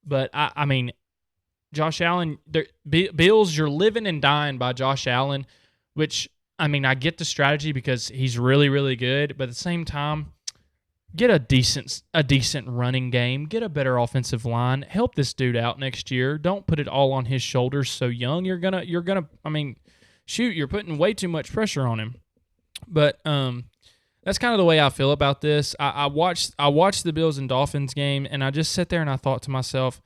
but I mean, Josh Allen, Bills, you're living and dying by Josh Allen, which, I mean, I get the strategy because he's really, really good, but at the same time, get a decent running game, get a better offensive line, help this dude out next year. Don't put it all on his shoulders so young. You're gonna I mean, shoot, you're putting way too much pressure on him. But that's kind of the way I feel about this. I watched the Bills and Dolphins game, and I just sat there and I thought to myself,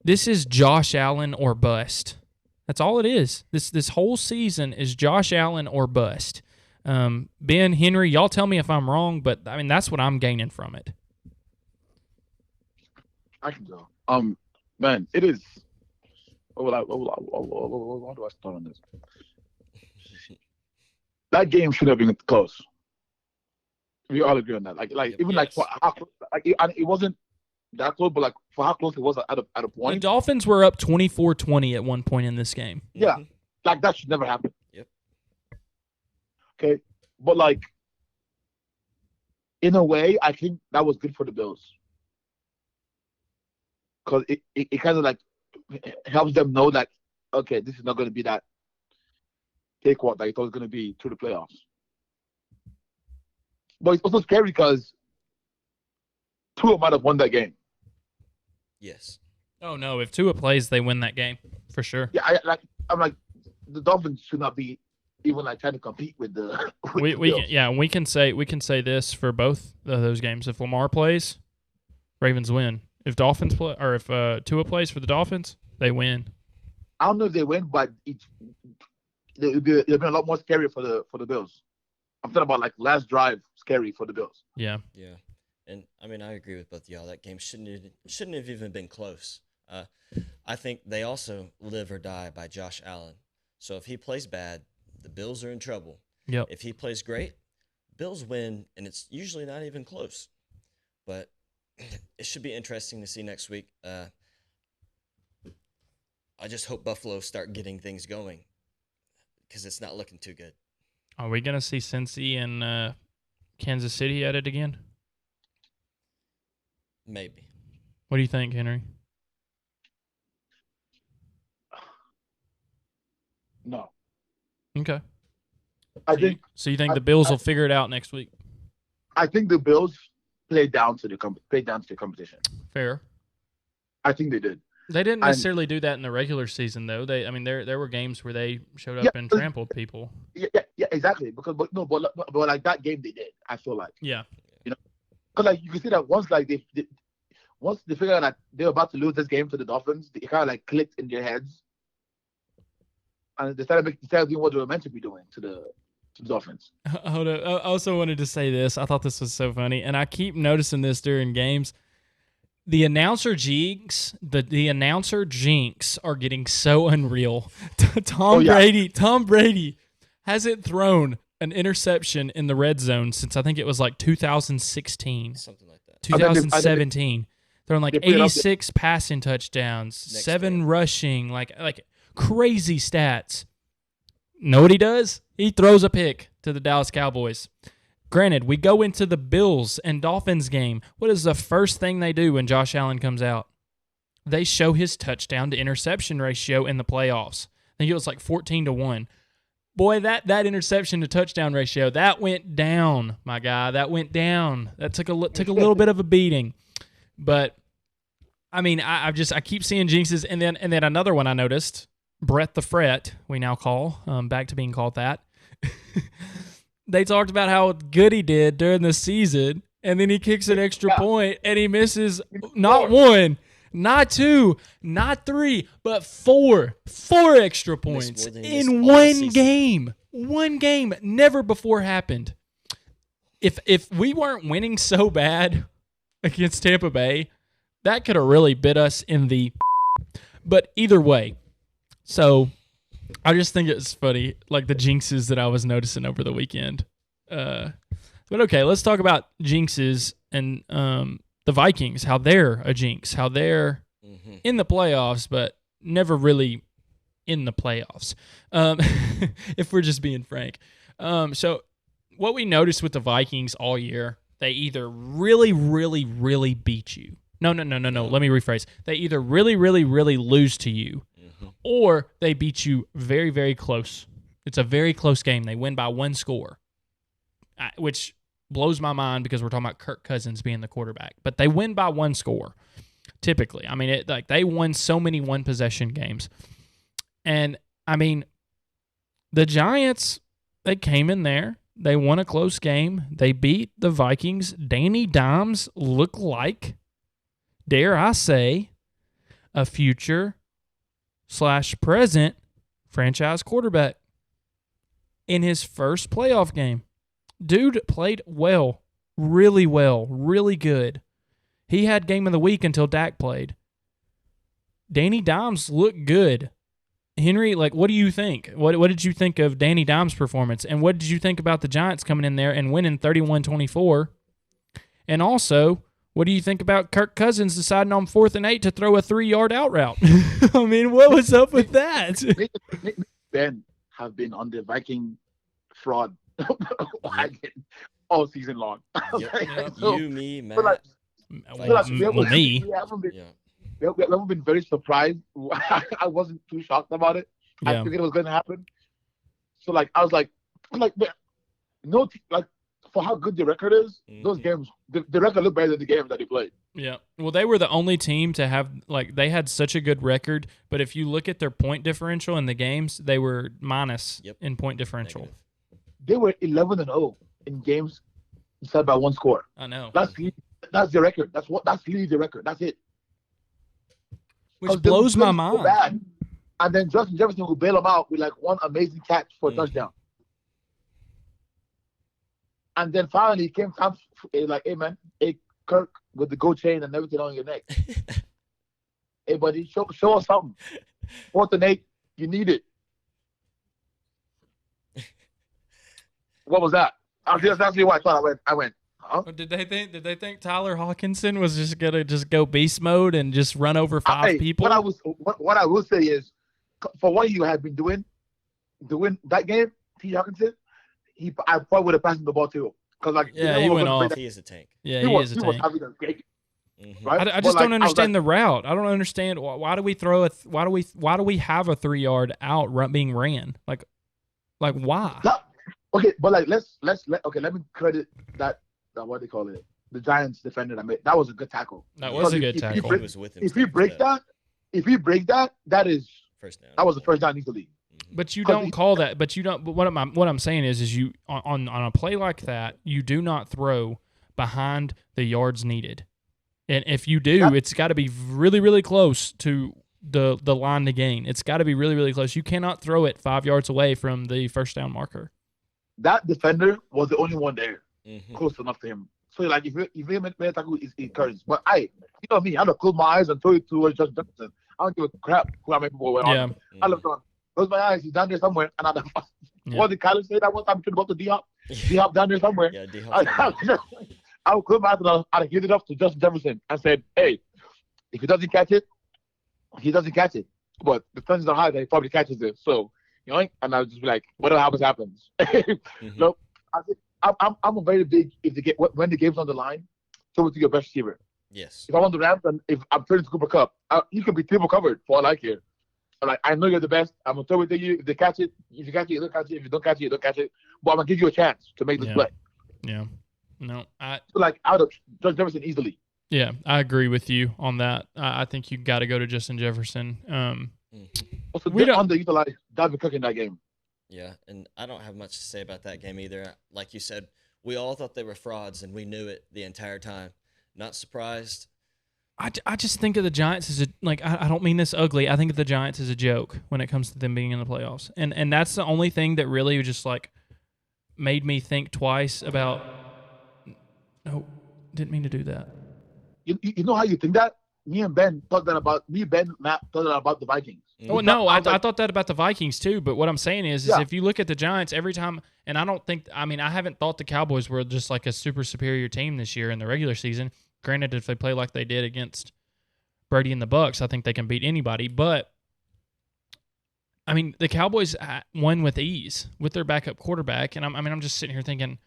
this is Josh Allen or bust. That's all it is. This whole season is Josh Allen or bust. Ben, Henry, y'all tell me if I'm wrong, but I mean that's what I'm gaining from it. I can go. Man, it is. How do I start on this? That game should have been close. We all agree on that. It wasn't that close, but like for how close it was at a point. The Dolphins were up 24-20 at one point in this game. Yeah, like that should never happen. Yep. Okay, but like in a way, I think that was good for the Bills because it kind of like helps them know that okay, this is not going to be that cakewalk that it was going to be through the playoffs. But it's also scary because Tua might have won that game. Yes. Oh no! If Tua plays, they win that game for sure. Yeah, I'm like the Dolphins should not be even like trying to compete with the. We can say this for both of those games. If Lamar plays, Ravens win. If Dolphins play, or if Tua plays for the Dolphins, they win. I don't know if they win, but it'll be a lot more scary for the Bills. I'm talking about like last drive scary for the Bills. Yeah. Yeah, and I mean I agree with both of y'all. That game shouldn't have even been close. I think they also live or die by Josh Allen. So if he plays bad, the Bills are in trouble. Yep. If he plays great, Bills win, and it's usually not even close. But it should be interesting to see next week. I just hope Buffalo start getting things going because it's not looking too good. Are we gonna see Cincy and Kansas City at it again? Maybe. What do you think, Henry? No, Okay. So you think the Bills will figure it out next week? I think the Bills played down to the competition. Fair. I think they did. They didn't necessarily do that in the regular season, though. There were games where they showed up and trampled people. Yeah, exactly. But like that game they did. I feel like. Yeah. Because like you can see that once they figured out that they were about to lose this game to the Dolphins, it kind of like clicked in their heads, and they started doing what they were meant to be doing to the Dolphins. Hold up. I also wanted to say this. I thought this was so funny, and I keep noticing this during games. The announcer jinx are getting so unreal. Tom Brady hasn't thrown an interception in the red zone since I think it was like 2016. Something like that. 2017. Throwing like 86 passing touchdowns, 7 rushing, like crazy stats. Know what he does? He throws a pick to the Dallas Cowboys. Granted, we go into the Bills and Dolphins game. What is the first thing they do when Josh Allen comes out? They show his touchdown to interception ratio in the playoffs. I think it was like 14-1. Boy, that interception to touchdown ratio, that went down, my guy. That went down. That took a little bit of a beating. But I mean, I keep seeing jinxes, and then another one I noticed, Brett the Fret, we now call, back to being called that. They talked about how good he did during the season, and then he kicks an extra point, and he misses not 1, not 2, not 3, but 4 extra points in one game. One game, never before happened. If we weren't winning so bad against Tampa Bay, that could have really bit us in the. But either way, so I just think it's funny, like the jinxes that I was noticing over the weekend. But okay, let's talk about jinxes and the Vikings, how they're a jinx, how they're in the playoffs, but never really in the playoffs, if we're just being frank. So what we noticed with the Vikings all year, they either really, really, really beat you. No. Let me rephrase. They either really, really, really lose to you, or they beat you very, very close. It's a very close game. They win by 1 score, which blows my mind because we're talking about Kirk Cousins being the quarterback. But they win by 1 score, typically. I mean, they won so many one-possession games. And, I mean, the Giants, they came in there. They won a close game. They beat the Vikings. Danny Dimes looked like, dare I say, a future/present franchise quarterback in his first playoff game. Dude played well, really good. He had game of the week until Dak played. Danny Dimes looked good. Henry, like, what do you think? What did you think of Danny Dimes' performance? And what did you think about the Giants coming in there and winning 31-24? And also, what do you think about Kirk Cousins deciding on 4th and 8 to throw a 3-yard out route? I mean, what was up with that? Ben have been on the Viking fraud wagon all season long. You, me, Matt. Me. We haven't been very surprised. I wasn't too shocked about it. Yeah. I figured it was going to happen. So, like, I was like, for how good the record is, those games, the record looked better than the games that they played. Yeah. Well, they were the only team to have, like, they had such a good record, but if you look at their point differential in the games, they were minus in point differential. Negative. They were 11-0 in games decided by 1 score. I know. That's the record. That's really the record. That's it. Which blows my mind. So bad. And then Justin Jefferson will bail him out with like one amazing catch for a touchdown. And then finally he came time like, hey man, hey Kirk with the gold chain and everything on your neck. Hey buddy, show us something. 4th and 8, you need it. What was that? That's actually what I thought. I went. Huh? Did they think Tyler Hawkinson was just gonna go beast mode and just run over 5 people? What I will say is, for what you have been doing that game, T. Hawkinson, I probably would have passed him the ball too. Cause like he went off. He is a tank. Yeah, he is a tank. Right? I just don't understand the route. I don't understand why do we throw why do we have a 3-yard out being ran? Like why? Okay, but like let me credit that what they call it, the Giants defender that made that was a good tackle. That was a good tackle. He was with him. If he break that, that is first down. That was the first down easily. But you don't call that. But you don't. But what I'm saying is you on a play like that, you do not throw behind the yards needed, and if you do, it's got to be really really close to the line to gain. It's got to be really really close. You cannot throw it 5 yards away from the first down marker. That defender was the only one there, close enough to him. So like if he made a tackle, it's encouraged. But you know me, I had to close my eyes and throw it to Justin Jefferson. I don't give a crap who I make people went on. I looked on. Close my eyes. He's down there somewhere. And what did Kyler say that one time? About the D-Hop? D-Hop down there somewhere. Yeah, D-Hop. I would close my eyes and I'd give it up to Justin Jefferson and said, hey, if he doesn't catch it, he doesn't catch it. But the chances are high that he probably catches it. So, you know, and I would just be like, whatever happens. Nope. I'm a very big, when the game's on the line, throw it to your best receiver. Yes. If I'm on the Rams and if I'm turning to Cooper Kupp, you can be triple covered for all I care. I'm like, I know you're the best. I'm going to throw it to you. If they catch it, if you catch it, you don't catch it. If you don't catch it, you don't catch it. But I'm going to give you a chance to make this play. Yeah. No, out of Justin Jefferson easily. Yeah, I agree with you on that. I think you got to go to Justin Jefferson. Also, we don't underutilize Dalvin Cook in that game. Yeah, and I don't have much to say about that game either. Like you said, we all thought they were frauds, and we knew it the entire time. Not surprised. I just think of the Giants as I don't mean this ugly. I think of the Giants as a joke when it comes to them being in the playoffs. And that's the only thing that really just made me think twice about no, didn't mean to do that. You know how you think that? Me and Ben Matt thought that about the Vikings. Oh no, I thought that about the Vikings too. But what I'm saying is if you look at the Giants every time, and I haven't thought the Cowboys were just like a super superior team this year in the regular season. Granted, if they play like they did against Brady and the Bucs, I think they can beat anybody. But I mean, the Cowboys won with ease with their backup quarterback, and I'm just sitting here thinking.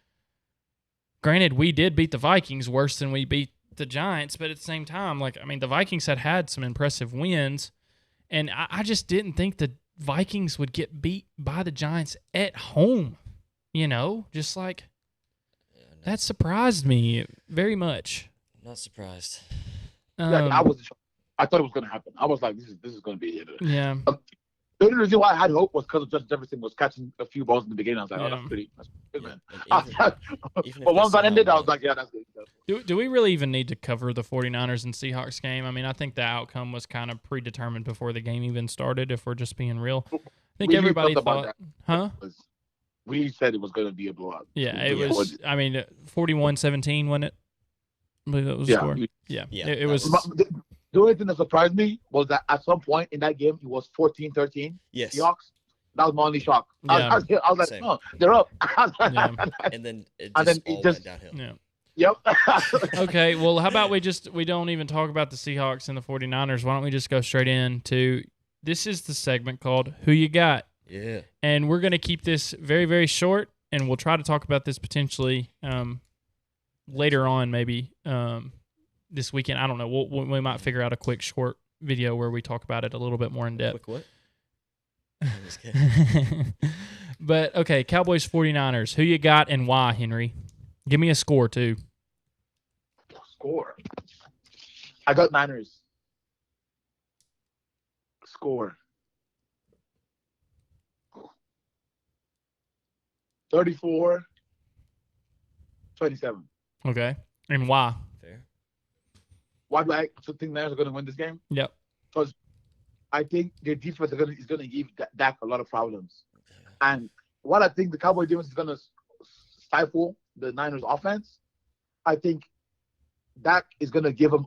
Granted, we did beat the Vikings worse than we beat the Giants, but at the same time, the Vikings had some impressive wins, and I just didn't think the Vikings would get beat by the Giants at home. You know, that surprised me very much. Not surprised. I thought it was going to happen. I was like, this is going to be it. Yeah. The only reason why I had hope was because Justin Jefferson was catching a few balls in the beginning. I was like, that's good, man. But once that ended, I was like, yeah, that's good. Do we really even need to cover the 49ers and Seahawks game? I mean, I think the outcome was kind of predetermined before the game even started, if we're just being real. I think everybody thought, we said it was going to be a blowout. Yeah, it was, 41-17, wasn't it? I believe that was the score. Yeah. It was. The only thing that surprised me was that at some point in that game, it was 14-13. Yes. Seahawks. That was my only shock. Yeah. I was like, oh, they're up. And then it just went downhill. Yeah. Yep. Okay, well, how about we don't even talk about the Seahawks and the 49ers. Why don't we just go straight into, this is the segment called Who You Got? Yeah. And we're going to keep this very, very short, and we'll try to talk about this potentially later on maybe this weekend. I don't know. We might figure out a quick short video where we talk about it a little bit more in depth. Quick what? I'm just kidding. But, okay, Cowboys 49ers. Who you got and why, Henry? Give me a score, too. Score. I got Niners. Score. 34-27. Okay. And why? Fair. Why do I think Niners are going to win this game? Yep. Because I think their defense is gonna give Dak a lot of problems. And what I think the Cowboy defense is gonna stifle the Niners offense, I think Dak is gonna give them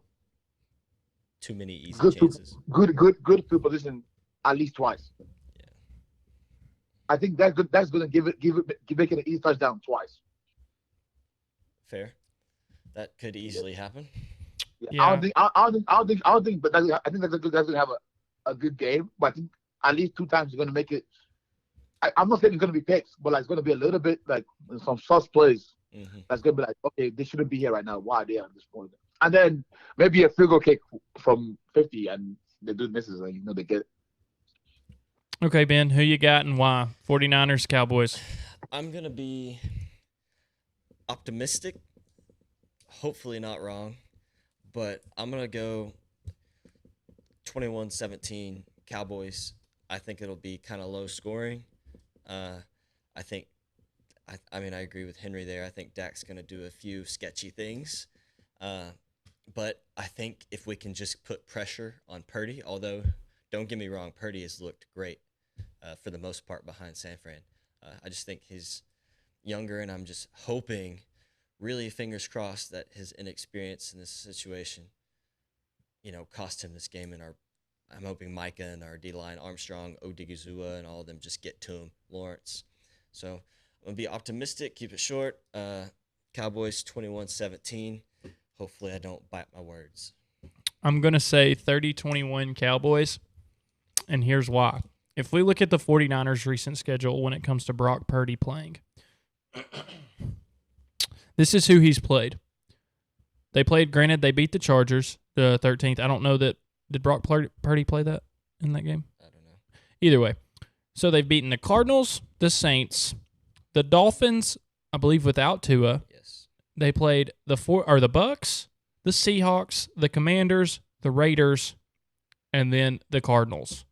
Too many easy good chances. good field position at least twice. Yeah. I think that's gonna give it an easy touchdown twice. Fair. That could easily happen. Yeah. I don't think, but I think that's gonna have a good game. But I think at least 2 times you're gonna make it. I'm not saying it's gonna be picks, but like it's gonna be a little bit like some sus plays. Mm-hmm. That's gonna be like, okay, they shouldn't be here right now. Why are they at this point? And then maybe a field goal kick from 50, and the dude misses, and they get it. Okay, Ben, who you got and why? 49ers, Cowboys. I'm going to be optimistic, hopefully not wrong, but I'm going to go 21-17 Cowboys. I think it'll be kind of low scoring. I agree with Henry there. I think Dak's going to do a few sketchy things. But I think if we can just put pressure on Purdy, although don't get me wrong, Purdy has looked great for the most part behind San Fran. I just think he's younger, and I'm just hoping, really fingers crossed, that his inexperience in this situation, cost him this game. And I'm hoping Micah and our D-line, Armstrong, Odigizua, and all of them just get to him, Lawrence. So I'm going to be optimistic, keep it short. Cowboys 21-17. Hopefully I don't bite my words. I'm going to say 30-21 Cowboys, and here's why. If we look at the 49ers' recent schedule when it comes to Brock Purdy playing, this is who he's played. Granted, they beat the Chargers, the 13th. I don't know that. Did Brock Purdy play that in that game? I don't know. Either way. So they've beaten the Cardinals, the Saints, the Dolphins, I believe without Tua. Yes. They played the Bucks, the Seahawks, the Commanders, the Raiders, and then the Cardinals.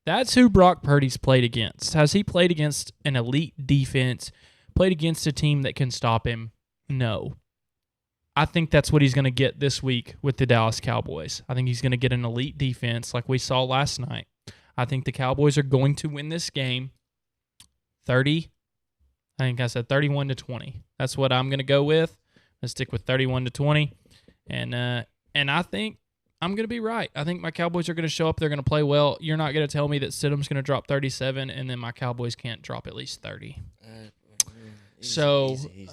That's who Brock Purdy's played against. Has he played against an elite defense, played against a team that can stop him? No. I think that's what he's going to get this week with the Dallas Cowboys. I think he's going to get an elite defense like we saw last night. I think the Cowboys are going to win this game 31-20. That's what I'm going to go with. Let's stick with 31-20. And I think I'm going to be right. I think my Cowboys are going to show up. They're going to play well. You're not going to tell me that Stidham's going to drop 37 and then my Cowboys can't drop at least 30. Easy.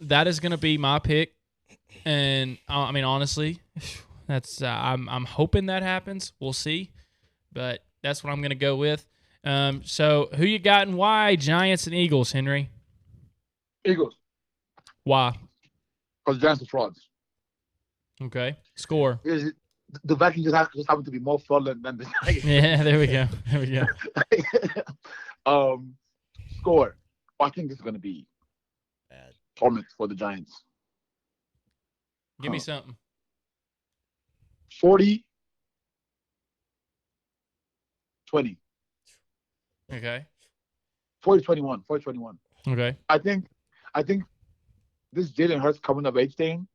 That is going to be my pick. And honestly, that's I'm hoping that happens. We'll see. But that's what I'm going to go with. So who you got and why? Giants and Eagles, Henry. Eagles. Why? Because Giants are frauds. Okay. Score. The Vikings just happen to be more fraudulent than the Giants. Yeah, there we go. Score. I think this is going to be bad torment for the Giants. Give me something. 40-20. Okay. 40-21. 40-21. Okay. I think this Jalen Hurts coming of age thing.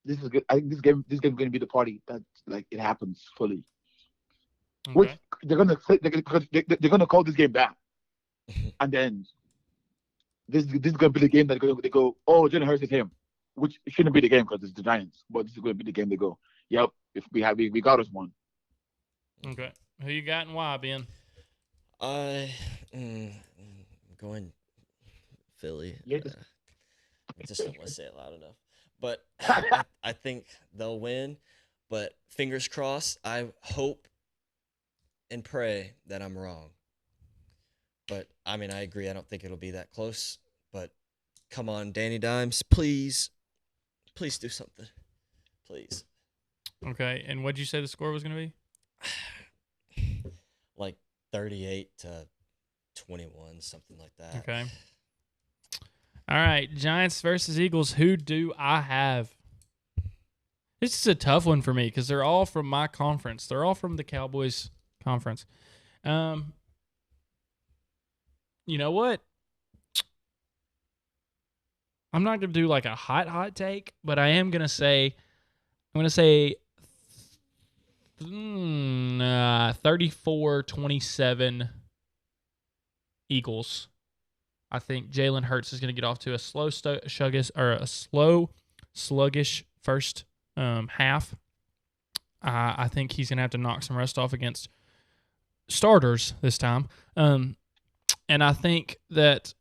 This is good. I think this game is going to be the party that it happens fully. Okay. Which they're gonna call this game back, and then this is going to be the game that they go, oh, Jalen Hurts is him, which shouldn't be the game because it's the Giants, but this is going to be the game they go, yep, if we got us one. Okay. Who you got and why, Ben? I'm going Philly. Yeah. I just don't want to say it loud enough. But I think they'll win. But fingers crossed, I hope and pray that I'm wrong. But, I agree. I don't think it'll be that close. But come on, Danny Dimes, please do something. Please. Okay. And what'd you say the score was going to be? Like 38-21, something like that. Okay. All right, Giants versus Eagles. Who do I have? This is a tough one for me because they're all from my conference. They're all from the Cowboys conference. You know what? I'm not going to do like a hot take, but I am going to say, 34-27 Eagles. I think Jalen Hurts is going to get off to a sluggish first half. I think he's going to have to knock some rust off against starters this time. And I think that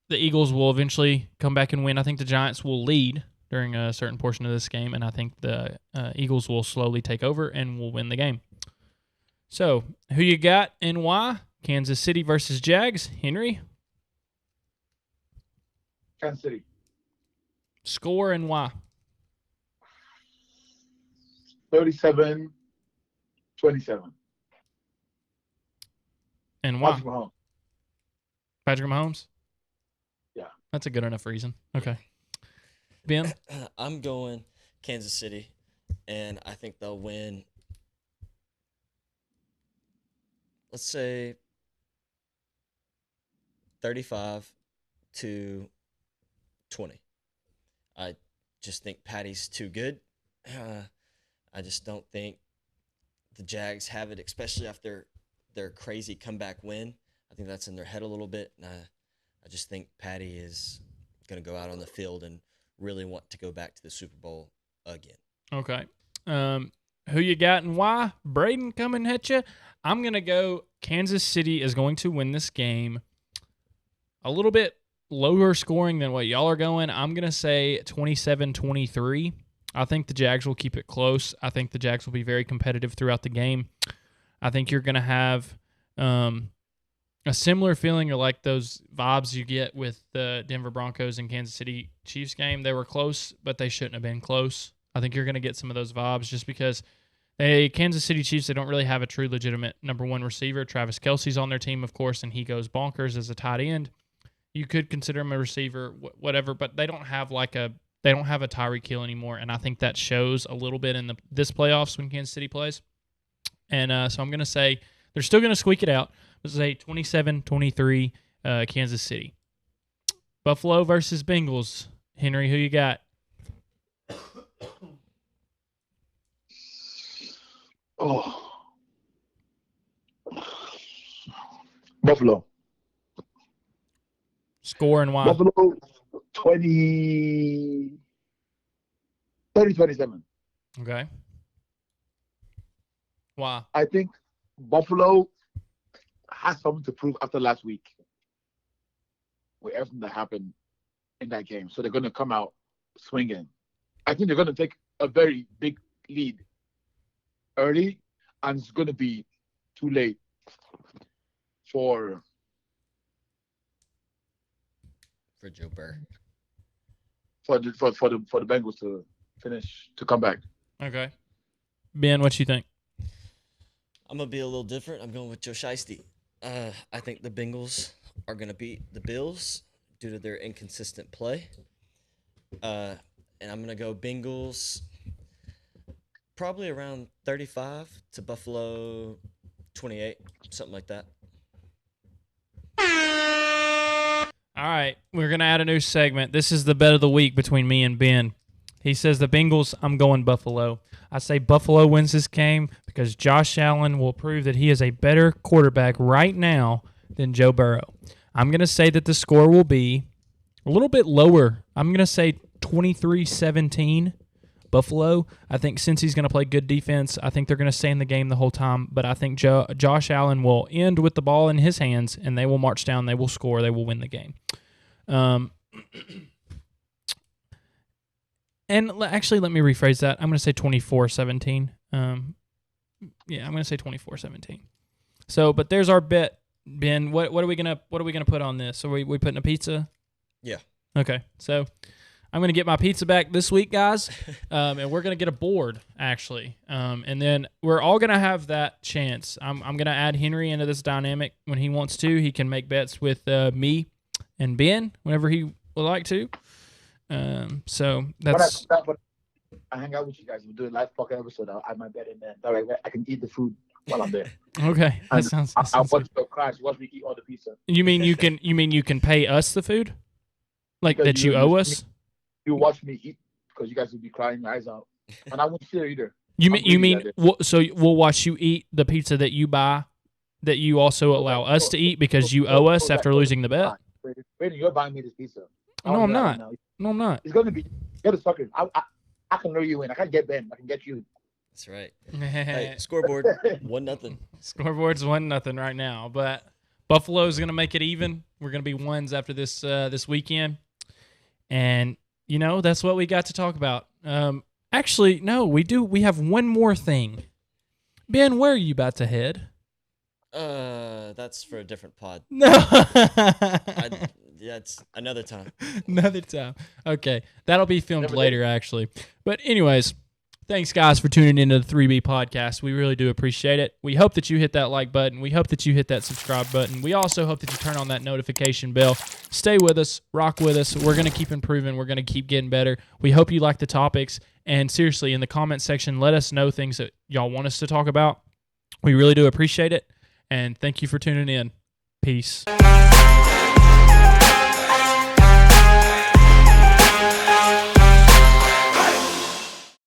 the Eagles will eventually come back and win. I think the Giants will lead during a certain portion of this game, and I think the Eagles will slowly take over and will win the game. So, who you got and why? Kansas City versus Jags. Henry? Kansas City. Score and why? 37-27. And why? Patrick Mahomes. Patrick Mahomes? Yeah. That's a good enough reason. Okay. Ben? I'm going Kansas City, and I think they'll win. Let's say 35-20. I just think Patty's too good. I just don't think the Jags have it, especially after their crazy comeback win. I think that's in their head a little bit, and I just think Patty is going to go out on the field and really want to go back to the Super Bowl again. Okay. Who you got and why? Braden coming at you. I'm going to go Kansas City is going to win this game a little bit lower scoring than what y'all are going. I'm going to say 27-23. I think the Jags will keep it close. I think the Jags will be very competitive throughout the game. I think you're going to have a similar feeling or like those vibes you get with the Denver Broncos and Kansas City Chiefs game. They were close, but they shouldn't have been close. I think you're going to get some of those vibes just because Kansas City Chiefs, they don't really have a true legitimate number one receiver. Travis Kelce's on their team, of course, and he goes bonkers as a tight end. You could consider him a receiver, whatever, but they don't have a Tyreek Hill anymore, and I think that shows a little bit in this playoffs when Kansas City plays. And so I'm going to say they're still going to squeak it out. Let's say 27-23 Kansas City. Buffalo versus Bengals. Henry, who you got? Oh. Buffalo. Score and why? Buffalo 30-27. Okay. Why? I think Buffalo has something to prove after last week with everything that happened in that game. So they're going to come out swinging. I think they're going to take a very big lead early, and it's going to be too late for Joe Burr. For the Bengals to come back. Okay. Ben, what you think? I'm going to be a little different. I'm going with Joe Shiesty. I think the Bengals are going to beat the Bills due to their inconsistent play. And I'm going to go Bengals probably around 35 to Buffalo 28, something like that. All right, we're going to add a new segment. This is the bet of the week between me and Ben. He says the Bengals, I'm going Buffalo. I say Buffalo wins this game because Josh Allen will prove that he is a better quarterback right now than Joe Burrow. I'm going to say that the score will be a little bit lower. I'm going to say 23-17 Buffalo. I think since he's going to play good defense, I think they're going to stay in the game the whole time. But I think Josh Allen will end with the ball in his hands, and they will march down. They will score. They will win the game. And actually, let me rephrase that. I'm going to say 24-17. I'm going to say 24-17. So, but there's our bet, Ben. What are we gonna put on this? Are we putting a pizza? Yeah. Okay. So, I'm going to get my pizza back this week, guys, and we're going to get a board, actually. And then we're all going to have that chance. I'm going to add Henry into this dynamic when he wants to. He can make bets with me and Ben whenever he would like to. So that's... When I hang out with you guys, we do a live podcast episode. I might bet in there. That way I can eat the food while I'm there. Okay. That sounds I watch good. the crash. Watch me eat all the pizza. You mean you can pay us the food? Like Because that you owe us? You watch me eat because you guys will be crying your eyes out. And I won't share either. You I'm mean greedy that day. so we'll watch you eat the pizza that you buy, that you also allow us to eat because you owe us after losing the bet? Brady, you're buying me this pizza. No, I'm not. No, I'm not. It's gonna be. You're the sucker. I can lure you in. I can get Ben. I can get you. That's right. Hey, scoreboard 1-0. Scoreboard's 1-0 right now, but Buffalo's gonna make it even. We're gonna be ones after this weekend, and that's what we got to talk about. Actually, no, we do. We have one more thing. Ben, where are you about to head? That's for a different pod. No. Yeah, it's another time. Another time. Okay, that'll be filmed later, actually. But anyways. Thanks, guys, for tuning into the 3B podcast. We really do appreciate it. We hope that you hit that like button. We hope that you hit that subscribe button. We also hope that you turn on that notification bell. Stay with us. Rock with us. We're going to keep improving. We're going to keep getting better. We hope you like the topics. And seriously, in the comment section, let us know things that y'all want us to talk about. We really do appreciate it. And thank you for tuning in. Peace.